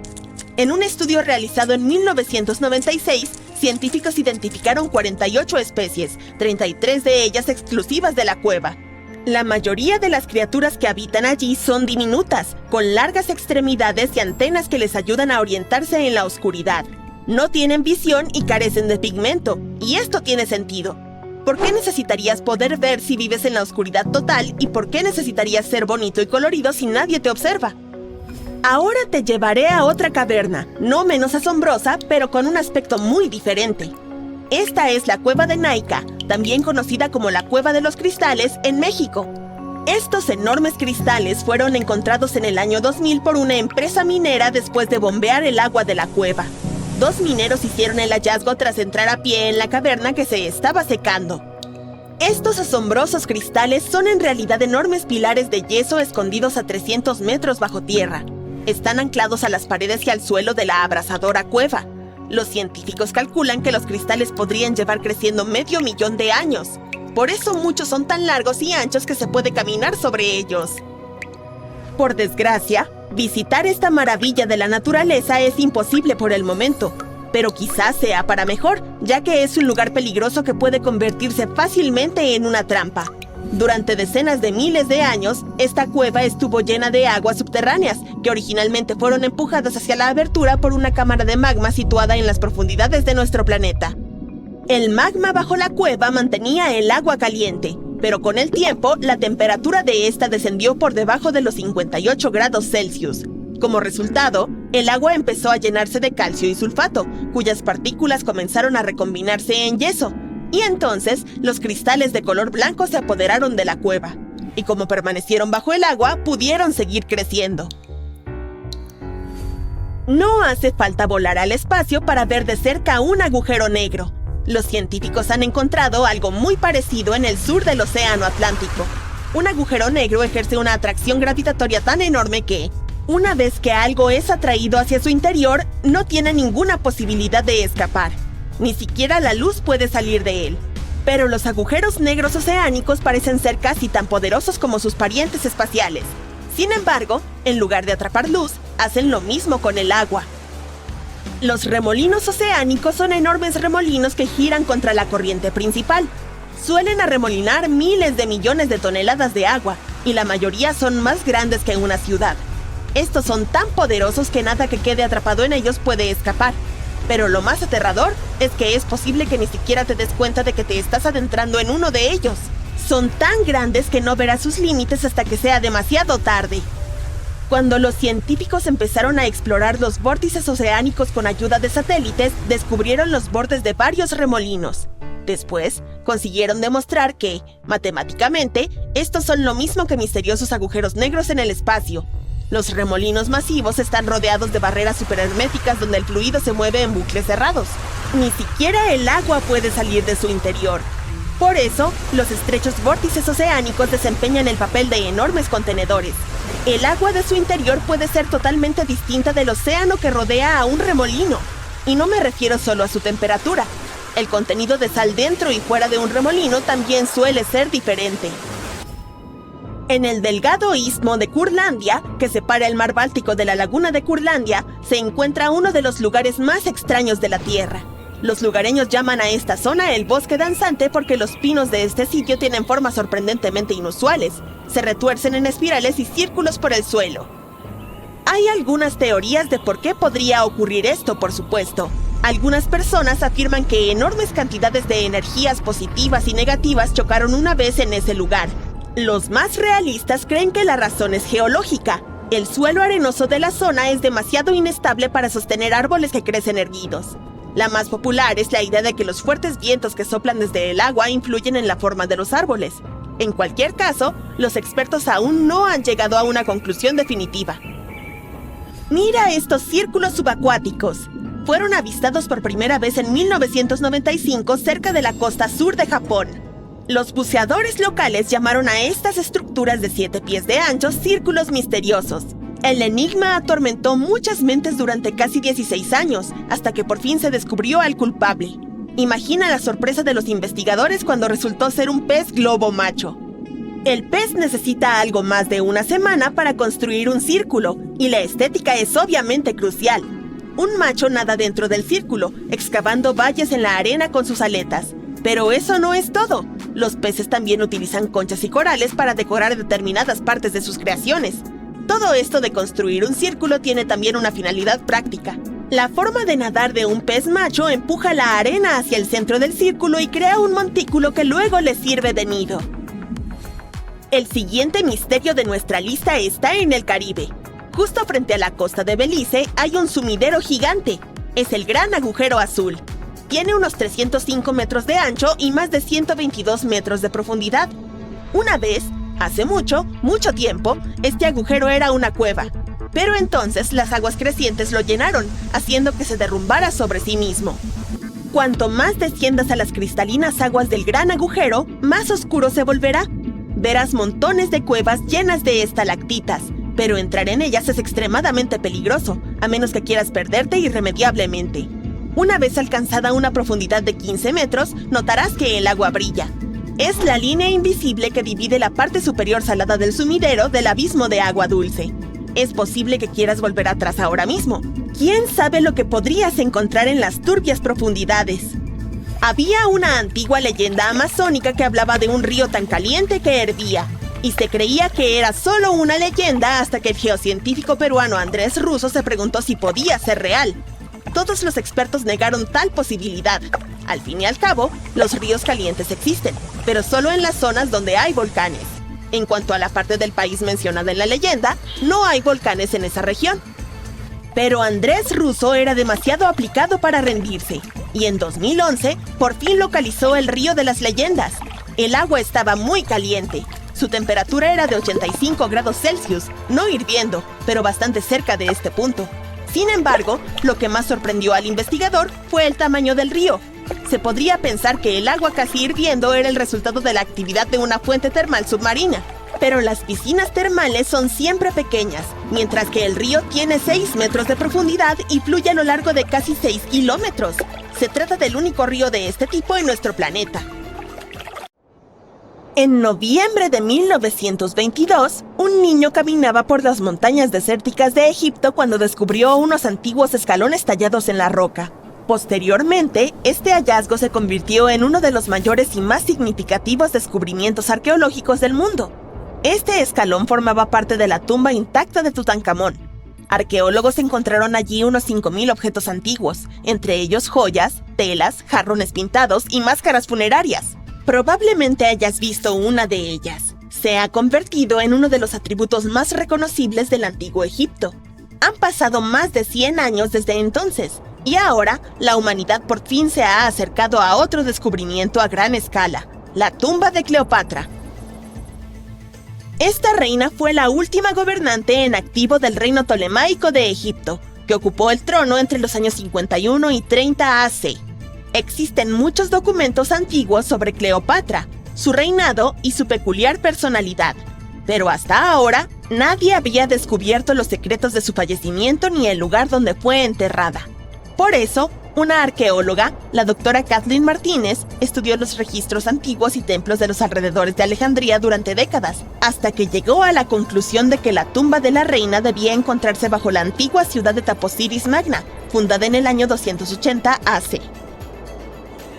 En un estudio realizado en 1996, científicos identificaron 48 especies, 33 de ellas exclusivas de la cueva. La mayoría de las criaturas que habitan allí son diminutas, con largas extremidades y antenas que les ayudan a orientarse en la oscuridad. No tienen visión y carecen de pigmento, y esto tiene sentido. ¿Por qué necesitarías poder ver si vives en la oscuridad total y por qué necesitarías ser bonito y colorido si nadie te observa? Ahora te llevaré a otra caverna, no menos asombrosa, pero con un aspecto muy diferente. Esta es la Cueva de Naica, también conocida como la Cueva de los Cristales, en México. Estos enormes cristales fueron encontrados en el año 2000 por una empresa minera después de bombear el agua de la cueva. 2 mineros hicieron el hallazgo tras entrar a pie en la caverna que se estaba secando. Estos asombrosos cristales son en realidad enormes pilares de yeso escondidos a 300 metros bajo tierra. Están anclados a las paredes y al suelo de la abrasadora cueva. Los científicos calculan que los cristales podrían llevar creciendo 500,000 de años. Por eso muchos son tan largos y anchos que se puede caminar sobre ellos. Por desgracia, visitar esta maravilla de la naturaleza es imposible por el momento, pero quizás sea para mejor, ya que es un lugar peligroso que puede convertirse fácilmente en una trampa. Durante decenas de miles de años, esta cueva estuvo llena de aguas subterráneas, que originalmente fueron empujadas hacia la abertura por una cámara de magma situada en las profundidades de nuestro planeta. El magma bajo la cueva mantenía el agua caliente, pero con el tiempo, la temperatura de esta descendió por debajo de los 58 grados Celsius. Como resultado, el agua empezó a llenarse de calcio y sulfato, cuyas partículas comenzaron a recombinarse en yeso. Y entonces, los cristales de color blanco se apoderaron de la cueva. Y como permanecieron bajo el agua, pudieron seguir creciendo. No hace falta volar al espacio para ver de cerca un agujero negro. Los científicos han encontrado algo muy parecido en el sur del Océano Atlántico. Un agujero negro ejerce una atracción gravitatoria tan enorme que, una vez que algo es atraído hacia su interior, no tiene ninguna posibilidad de escapar. Ni siquiera la luz puede salir de él. Pero los agujeros negros oceánicos parecen ser casi tan poderosos como sus parientes espaciales. Sin embargo, en lugar de atrapar luz, hacen lo mismo con el agua. Los remolinos oceánicos son enormes remolinos que giran contra la corriente principal. Suelen arremolinar miles de millones de toneladas de agua, y la mayoría son más grandes que una ciudad. Estos son tan poderosos que nada que quede atrapado en ellos puede escapar. Pero lo más aterrador es que es posible que ni siquiera te des cuenta de que te estás adentrando en uno de ellos. Son tan grandes que no verás sus límites hasta que sea demasiado tarde. Cuando los científicos empezaron a explorar los vórtices oceánicos con ayuda de satélites, descubrieron los bordes de varios remolinos. Después, consiguieron demostrar que, matemáticamente, estos son lo mismo que misteriosos agujeros negros en el espacio. Los remolinos masivos están rodeados de barreras superherméticas donde el fluido se mueve en bucles cerrados. Ni siquiera el agua puede salir de su interior. Por eso, los estrechos vórtices oceánicos desempeñan el papel de enormes contenedores. El agua de su interior puede ser totalmente distinta del océano que rodea a un remolino. Y no me refiero solo a su temperatura. El contenido de sal dentro y fuera de un remolino también suele ser diferente. En el delgado istmo de Curlandia, que separa el mar Báltico de la laguna de Curlandia, se encuentra uno de los lugares más extraños de la Tierra. Los lugareños llaman a esta zona el bosque danzante porque los pinos de este sitio tienen formas sorprendentemente inusuales. Se retuercen en espirales y círculos por el suelo. Hay algunas teorías de por qué podría ocurrir esto, por supuesto. Algunas personas afirman que enormes cantidades de energías positivas y negativas chocaron una vez en ese lugar. Los más realistas creen que la razón es geológica. El suelo arenoso de la zona es demasiado inestable para sostener árboles que crecen erguidos. La más popular es la idea de que los fuertes vientos que soplan desde el agua influyen en la forma de los árboles. En cualquier caso, los expertos aún no han llegado a una conclusión definitiva. Mira estos círculos subacuáticos. Fueron avistados por primera vez en 1995 cerca de la costa sur de Japón. Los buceadores locales llamaron a estas estructuras de 7 pies de ancho círculos misteriosos. El enigma atormentó muchas mentes durante casi 16 años, hasta que por fin se descubrió al culpable. Imagina la sorpresa de los investigadores cuando resultó ser un pez globo macho. El pez necesita algo más de una semana para construir un círculo, y la estética es obviamente crucial. Un macho nada dentro del círculo, excavando valles en la arena con sus aletas. Pero eso no es todo. Los peces también utilizan conchas y corales para decorar determinadas partes de sus creaciones. Todo esto de construir un círculo tiene también una finalidad práctica. La forma de nadar de un pez macho empuja la arena hacia el centro del círculo y crea un montículo que luego le sirve de nido. El siguiente misterio de nuestra lista está en el Caribe. Justo frente a la costa de Belice hay un sumidero gigante. Es el Gran Agujero Azul. Tiene unos 305 metros de ancho y más de 122 metros de profundidad. Una vez, hace mucho tiempo, este agujero era una cueva. Pero entonces las aguas crecientes lo llenaron, haciendo que se derrumbara sobre sí mismo. Cuanto más desciendas a las cristalinas aguas del gran agujero, más oscuro se volverá. Verás montones de cuevas llenas de estalactitas, pero entrar en ellas es extremadamente peligroso, a menos que quieras perderte irremediablemente. Una vez alcanzada una profundidad de 15 metros, notarás que el agua brilla. Es la línea invisible que divide la parte superior salada del sumidero del abismo de agua dulce. Es posible que quieras volver atrás ahora mismo. ¿Quién sabe lo que podrías encontrar en las turbias profundidades? Había una antigua leyenda amazónica que hablaba de un río tan caliente que hervía, y se creía que era solo una leyenda hasta que el geocientífico peruano Andrés Russo se preguntó si podía ser real. Todos los expertos negaron tal posibilidad. Al fin y al cabo, los ríos calientes existen, pero solo en las zonas donde hay volcanes. En cuanto a la parte del país mencionada en la leyenda, no hay volcanes en esa región. Pero Andrés Russo era demasiado aplicado para rendirse, y en 2011 por fin localizó el río de las leyendas. El agua estaba muy caliente. Su temperatura era de 85 grados Celsius, no hirviendo, pero bastante cerca de este punto. Sin embargo, lo que más sorprendió al investigador fue el tamaño del río. Se podría pensar que el agua casi hirviendo era el resultado de la actividad de una fuente termal submarina. Pero las piscinas termales son siempre pequeñas, mientras que el río tiene 6 metros de profundidad y fluye a lo largo de casi 6 kilómetros. Se trata del único río de este tipo en nuestro planeta. En noviembre de 1922, un niño caminaba por las montañas desérticas de Egipto cuando descubrió unos antiguos escalones tallados en la roca. Posteriormente, este hallazgo se convirtió en uno de los mayores y más significativos descubrimientos arqueológicos del mundo. Este escalón formaba parte de la tumba intacta de Tutankamón. Arqueólogos encontraron allí unos 5,000 objetos antiguos, entre ellos joyas, telas, jarrones pintados y máscaras funerarias. Probablemente hayas visto una de ellas. Se ha convertido en uno de los atributos más reconocibles del antiguo Egipto. Han pasado más de 100 años desde entonces, y ahora la humanidad por fin se ha acercado a otro descubrimiento a gran escala: la tumba de Cleopatra. Esta reina fue la última gobernante en activo del reino tolemaico de Egipto, que ocupó el trono entre los años 51 y 30 AC. Existen muchos documentos antiguos sobre Cleopatra, su reinado y su peculiar personalidad, pero hasta ahora nadie había descubierto los secretos de su fallecimiento ni el lugar donde fue enterrada. Por eso, una arqueóloga, la doctora Kathleen Martínez, estudió los registros antiguos y templos de los alrededores de Alejandría durante décadas, hasta que llegó a la conclusión de que la tumba de la reina debía encontrarse bajo la antigua ciudad de Taposiris Magna, fundada en el año 280 AC.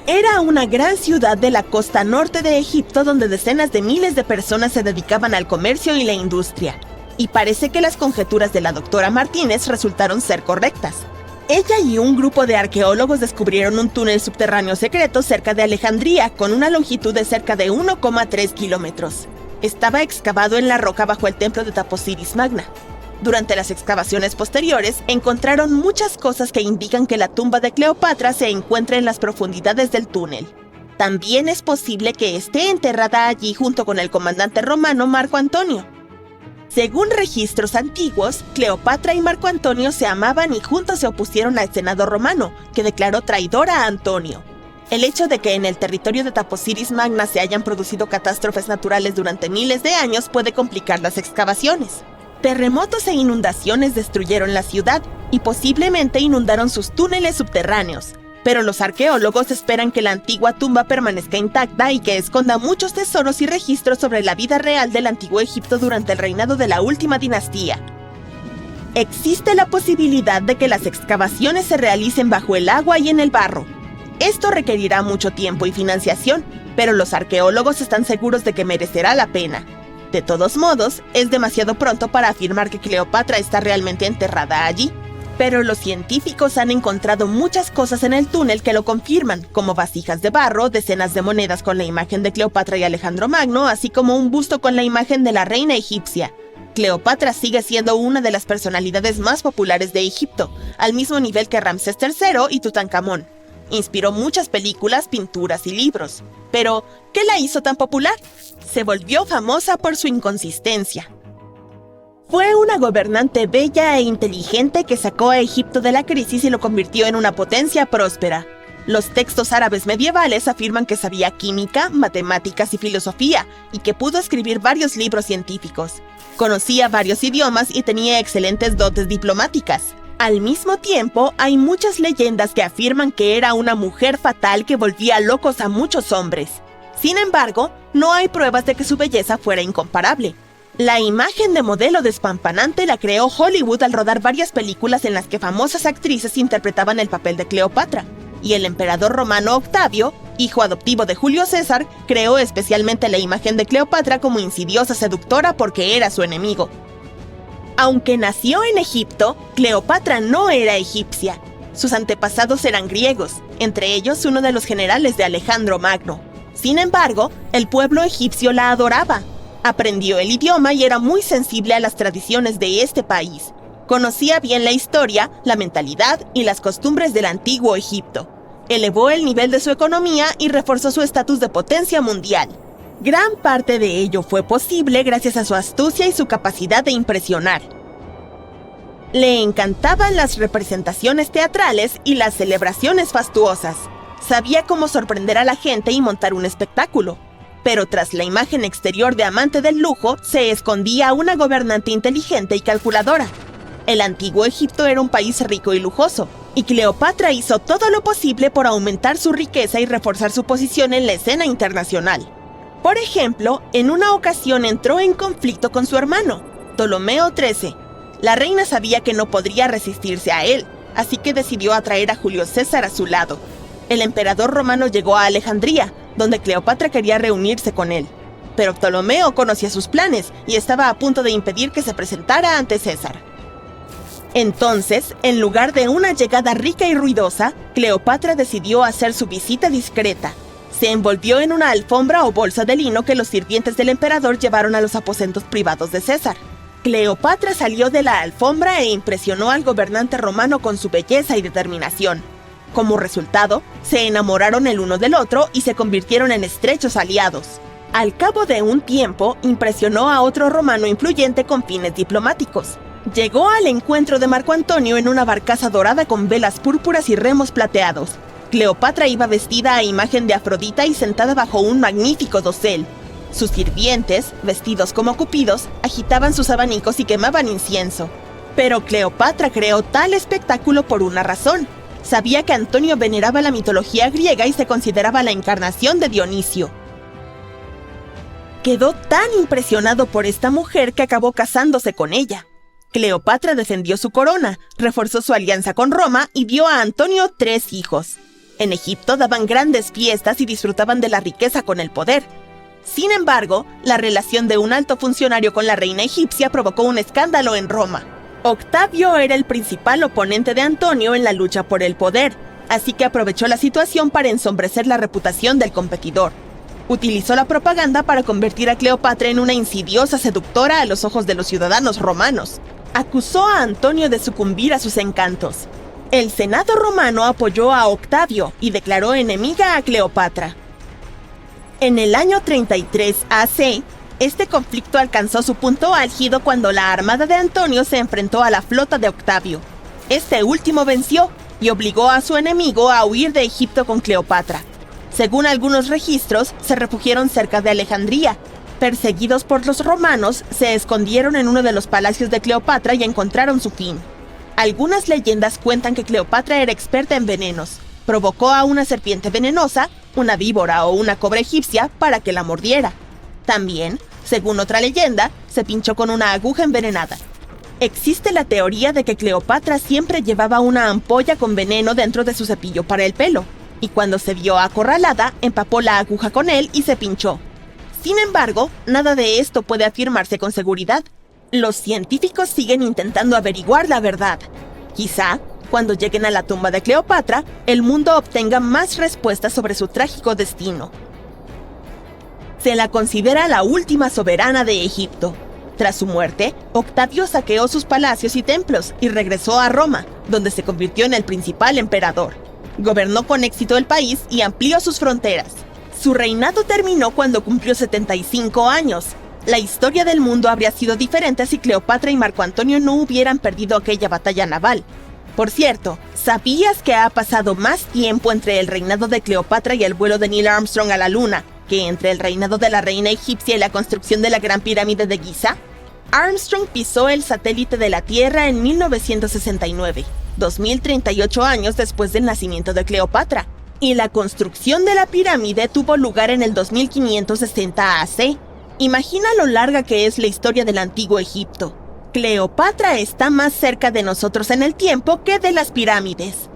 Era una gran ciudad de la costa norte de Egipto donde decenas de miles de personas se dedicaban al comercio y la industria. Y parece que las conjeturas de la doctora Martínez resultaron ser correctas. Ella y un grupo de arqueólogos descubrieron un túnel subterráneo secreto cerca de Alejandría con una longitud de cerca de 1,3 kilómetros. Estaba excavado en la roca bajo el templo de Taposiris Magna. Durante las excavaciones posteriores, encontraron muchas cosas que indican que la tumba de Cleopatra se encuentra en las profundidades del túnel. También es posible que esté enterrada allí junto con el comandante romano Marco Antonio. Según registros antiguos, Cleopatra y Marco Antonio se amaban y juntos se opusieron al Senado romano, que declaró traidor a Antonio. El hecho de que en el territorio de Taposiris Magna se hayan producido catástrofes naturales durante miles de años puede complicar las excavaciones. Terremotos e inundaciones destruyeron la ciudad y posiblemente inundaron sus túneles subterráneos, pero los arqueólogos esperan que la antigua tumba permanezca intacta y que esconda muchos tesoros y registros sobre la vida real del antiguo Egipto durante el reinado de la última dinastía. Existe la posibilidad de que las excavaciones se realicen bajo el agua y en el barro. Esto requerirá mucho tiempo y financiación, pero los arqueólogos están seguros de que merecerá la pena. De todos modos, es demasiado pronto para afirmar que Cleopatra está realmente enterrada allí. Pero los científicos han encontrado muchas cosas en el túnel que lo confirman, como vasijas de barro, decenas de monedas con la imagen de Cleopatra y Alejandro Magno, así como un busto con la imagen de la reina egipcia. Cleopatra sigue siendo una de las personalidades más populares de Egipto, al mismo nivel que Ramsés III y Tutankamón. Inspiró muchas películas, pinturas y libros. Pero, ¿qué la hizo tan popular? Se volvió famosa por su inconsistencia. Fue una gobernante bella e inteligente que sacó a Egipto de la crisis y lo convirtió en una potencia próspera. Los textos árabes medievales afirman que sabía química, matemáticas y filosofía, y que pudo escribir varios libros científicos. Conocía varios idiomas y tenía excelentes dotes diplomáticas. Al mismo tiempo, hay muchas leyendas que afirman que era una mujer fatal que volvía locos a muchos hombres. Sin embargo, no hay pruebas de que su belleza fuera incomparable. La imagen de modelo despampanante la creó Hollywood al rodar varias películas en las que famosas actrices interpretaban el papel de Cleopatra, y el emperador romano Octavio, hijo adoptivo de Julio César, creó especialmente la imagen de Cleopatra como insidiosa seductora porque era su enemigo. Aunque nació en Egipto, Cleopatra no era egipcia. Sus antepasados eran griegos, entre ellos uno de los generales de Alejandro Magno. Sin embargo, el pueblo egipcio la adoraba. Aprendió el idioma y era muy sensible a las tradiciones de este país. Conocía bien la historia, la mentalidad y las costumbres del antiguo Egipto. Elevó el nivel de su economía y reforzó su estatus de potencia mundial. Gran parte de ello fue posible gracias a su astucia y su capacidad de impresionar. Le encantaban las representaciones teatrales y las celebraciones fastuosas. Sabía cómo sorprender a la gente y montar un espectáculo. Pero tras la imagen exterior de amante del lujo, se escondía una gobernante inteligente y calculadora. El antiguo Egipto era un país rico y lujoso, y Cleopatra hizo todo lo posible por aumentar su riqueza y reforzar su posición en la escena internacional. Por ejemplo, en una ocasión entró en conflicto con su hermano, Ptolomeo XIII. La reina sabía que no podría resistirse a él, así que decidió atraer a Julio César a su lado. El emperador romano llegó a Alejandría, donde Cleopatra quería reunirse con él. Pero Ptolomeo conocía sus planes y estaba a punto de impedir que se presentara ante César. Entonces, en lugar de una llegada rica y ruidosa, Cleopatra decidió hacer su visita discreta. Se envolvió en una alfombra o bolsa de lino que los sirvientes del emperador llevaron a los aposentos privados de César. Cleopatra salió de la alfombra e impresionó al gobernante romano con su belleza y determinación. Como resultado, se enamoraron el uno del otro y se convirtieron en estrechos aliados. Al cabo de un tiempo, impresionó a otro romano influyente con fines diplomáticos. Llegó al encuentro de Marco Antonio en una barcaza dorada con velas púrpuras y remos plateados. Cleopatra iba vestida a imagen de Afrodita y sentada bajo un magnífico dosel. Sus sirvientes, vestidos como cupidos, agitaban sus abanicos y quemaban incienso. Pero Cleopatra creó tal espectáculo por una razón. Sabía que Antonio veneraba la mitología griega y se consideraba la encarnación de Dionisio. Quedó tan impresionado por esta mujer que acabó casándose con ella. Cleopatra defendió su corona, reforzó su alianza con Roma y dio a Antonio 3 hijos. En Egipto daban grandes fiestas y disfrutaban de la riqueza con el poder. Sin embargo, la relación de un alto funcionario con la reina egipcia provocó un escándalo en Roma. Octavio era el principal oponente de Antonio en la lucha por el poder, así que aprovechó la situación para ensombrecer la reputación del competidor. Utilizó la propaganda para convertir a Cleopatra en una insidiosa seductora a los ojos de los ciudadanos romanos. Acusó a Antonio de sucumbir a sus encantos. El Senado romano apoyó a Octavio y declaró enemiga a Cleopatra. En el año 33 AC, este conflicto alcanzó su punto álgido cuando la armada de Antonio se enfrentó a la flota de Octavio. Este último venció y obligó a su enemigo a huir de Egipto con Cleopatra. Según algunos registros, se refugiaron cerca de Alejandría. Perseguidos por los romanos, se escondieron en uno de los palacios de Cleopatra y encontraron su fin. Algunas leyendas cuentan que Cleopatra era experta en venenos. Provocó a una serpiente venenosa, una víbora o una cobra egipcia para que la mordiera. También, según otra leyenda, se pinchó con una aguja envenenada. Existe la teoría de que Cleopatra siempre llevaba una ampolla con veneno dentro de su cepillo para el pelo, y cuando se vio acorralada, empapó la aguja con él y se pinchó. Sin embargo, nada de esto puede afirmarse con seguridad. Los científicos siguen intentando averiguar la verdad. Quizá, cuando lleguen a la tumba de Cleopatra, el mundo obtenga más respuestas sobre su trágico destino. Se la considera la última soberana de Egipto. Tras su muerte, Octavio saqueó sus palacios y templos y regresó a Roma, donde se convirtió en el principal emperador. Gobernó con éxito el país y amplió sus fronteras. Su reinado terminó cuando cumplió 75 años. La historia del mundo habría sido diferente si Cleopatra y Marco Antonio no hubieran perdido aquella batalla naval. Por cierto, ¿sabías que ha pasado más tiempo entre el reinado de Cleopatra y el vuelo de Neil Armstrong a la Luna que entre el reinado de la reina egipcia y la construcción de la Gran Pirámide de Giza? Armstrong pisó el satélite de la Tierra en 1969, 2038 años después del nacimiento de Cleopatra, y la construcción de la pirámide tuvo lugar en el 2560 AC. Imagina lo larga que es la historia del antiguo Egipto. Cleopatra está más cerca de nosotros en el tiempo que de las pirámides.